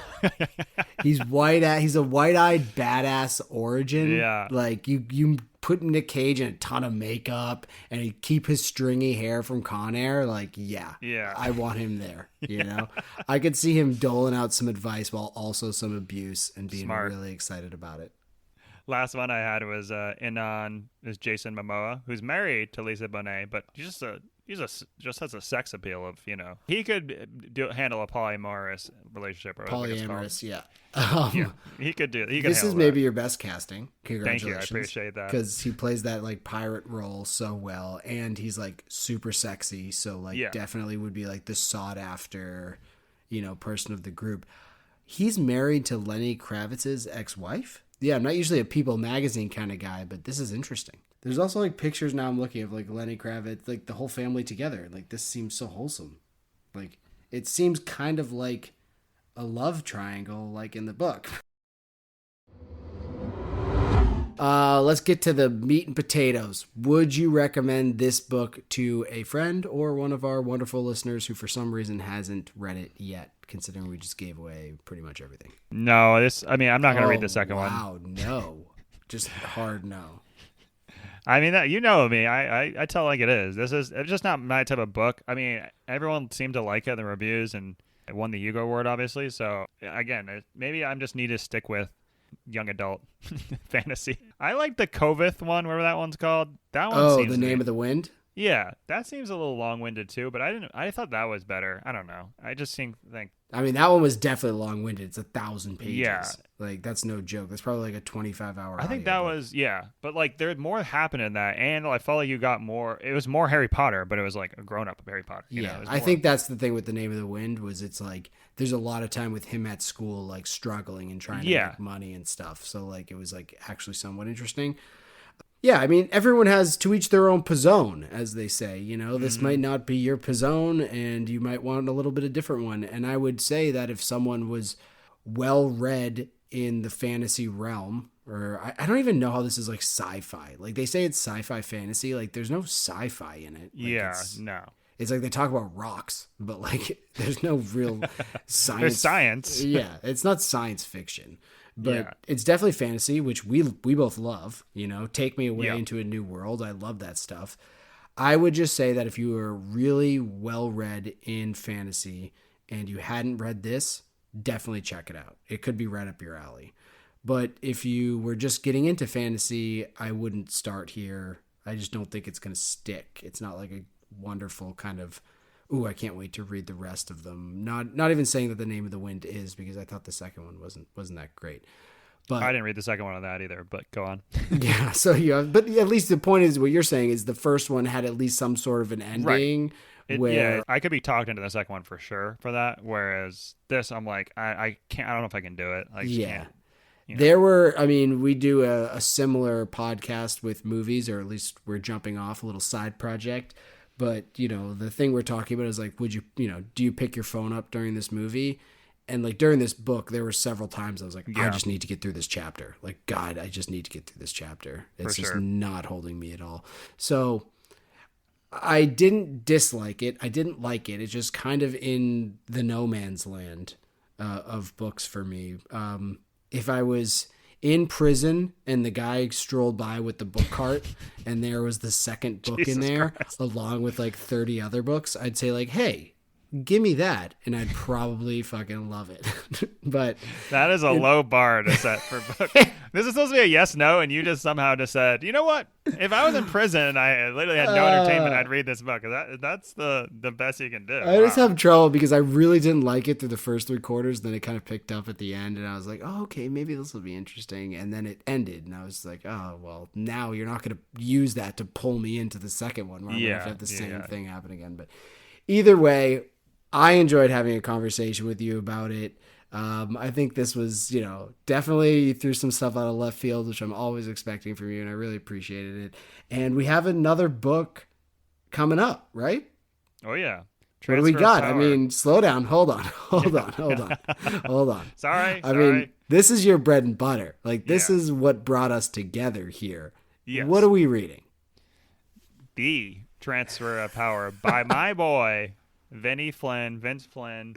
He's he's a white-eyed badass origin. Yeah. Like you put Nick Cage in a ton of makeup and he keep his stringy hair from Con Air. Like, yeah, Yeah. I want him there. You know, I could see him doling out some advice while also some abuse and being Smart. really excited about it. Last one I had was in on is Jason Momoa, who's married to Lisa Bonet, but just has a sex appeal of, he could handle a polyamorous relationship, or whatever it's called. Polyamorous, yeah. Yeah, he could do it. This is maybe your best casting. Thank you, I Congratulations. appreciate that. Because he plays that like pirate role so well, and he's like super sexy. So like definitely would be like the sought after, person of the group. He's married to Lenny Kravitz's ex-wife. Yeah, I'm not usually a People magazine kind of guy, but this is interesting. There's also like pictures now I'm looking of like Lenny Kravitz, like the whole family together. Like this seems so wholesome. Like it seems kind of like a love triangle like in the book. Let's get to the meat and potatoes. Would you recommend this book to a friend or one of our wonderful listeners who for some reason hasn't read it yet, considering we just gave away pretty much everything? No, I'm not going to read the second one. Wow, no. Just hard no. I mean, you know me. I tell like it is. It's just not my type of book. I mean, everyone seemed to like it in the reviews, and it won the Hugo Award, obviously. So, again, maybe I just need to stick with young adult fantasy. I like the Kovith one, whatever that one's called. That one seems The Name of the Wind? Yeah, that seems a little long-winded too, but I thought that was better. I don't know. I just think I mean, that one was definitely long-winded. It's 1,000 pages. Yeah. Like, that's no joke. That's probably like a 25-hour I think that was, but like there's more happened in that, and I felt like you got more. It was more Harry Potter, but it was like a grown-up Harry Potter. I think that's the thing with The Name of the Wind was it's like there's a lot of time with him at school, like struggling and trying to make money and stuff. So like it was like actually somewhat interesting. Yeah, I mean, everyone has to each their own pizzone, as they say. This might not be your pizzone, and you might want a little bit of different one. And I would say that if someone was well-read in the fantasy realm, or I don't even know how this is like sci-fi. Like, they say it's sci-fi fantasy. Like, there's no sci-fi in it. Like, no. It's like they talk about rocks, but like there's no real science. There's science. Yeah, it's not science fiction. But it's definitely fantasy, which we both love. Take me away into a new world. I love that stuff. I would just say that if you were really well read in fantasy and you hadn't read this, definitely check it out. It could be right up your alley. But if you were just getting into fantasy, I wouldn't start here. I just don't think it's going to stick. It's not like a wonderful kind of, ooh, I can't wait to read the rest of them. Not even saying that The Name of the Wind is, because I thought the second one wasn't that great. But I didn't read the second one of that either, but go on. Yeah, so but at least the point is what you're saying is the first one had at least some sort of an ending. Right. I could be talked into the second one for sure for that, whereas this I'm like I can't. I don't know if I can do it. I just can't. There were, we do a similar podcast with movies, or at least we're jumping off a little side project. But, the thing we're talking about is like, would you, do you pick your phone up during this movie? And like during this book, there were several times I was like, I just need to get through this chapter. Like, God, I just need to get through this chapter. It's just not holding me at all. So I didn't dislike it. I didn't like it. It's just kind of in the no man's land of books for me. If I was in prison and the guy strolled by with the book cart and there was the second book in there along with like 30 other books, I'd say like, hey, give me that, and I'd probably fucking love it. But that is a low bar to set for books. This is supposed to be a yes no, and you just somehow just said, you know what, if I was in prison and I literally had no entertainment, I'd read this book. That's the best you can do. I just have trouble because I really didn't like it through the first 3 quarters, then it kind of picked up at the end, and I was like, oh, okay, maybe this will be interesting, and then it ended, and I was like, oh, well, now you're not going to use that to pull me into the second one where I'm going to have the same thing happen again. But either way, I enjoyed having a conversation with you about it. I think this was, definitely you threw some stuff out of left field, which I'm always expecting from you, and I really appreciated it. And we have another book coming up, right? Oh, yeah. What do we got? I mean, slow down. Hold on. Hold on. Sorry. I mean, this is your bread and butter. Like, this is what brought us together here. Yes. What are we reading? The Transfer of Power by my boy, Vince Flynn.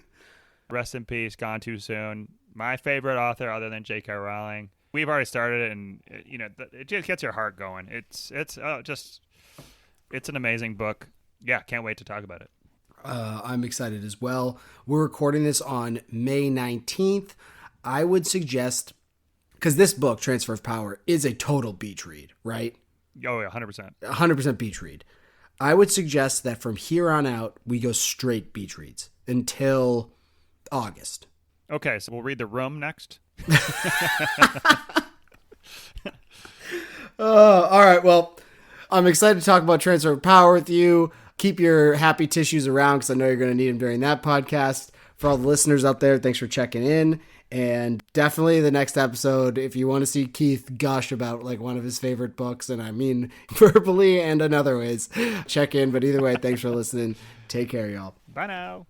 Rest in peace, gone too soon. My favorite author other than J.K. Rowling. We've already started it, and it just gets your heart going. It's an amazing book. Yeah, can't wait to talk about it. I'm excited as well. We're recording this on May 19th. I would suggest, because this book, Transfer of Power, is a total beach read, right? Oh, yeah, 100%. 100% beach read. I would suggest that from here on out, we go straight beach reads until August. Okay, so we'll read The Room next. All right, well, I'm excited to talk about Transfer of Power with you. Keep your happy tissues around because I know you're going to need them during that podcast. For all the listeners out there, thanks for checking in. And definitely the next episode, if you want to see Keith gush about like one of his favorite books, and I mean verbally and in other ways, check in. But either way, thanks for listening. Take care, y'all. Bye now.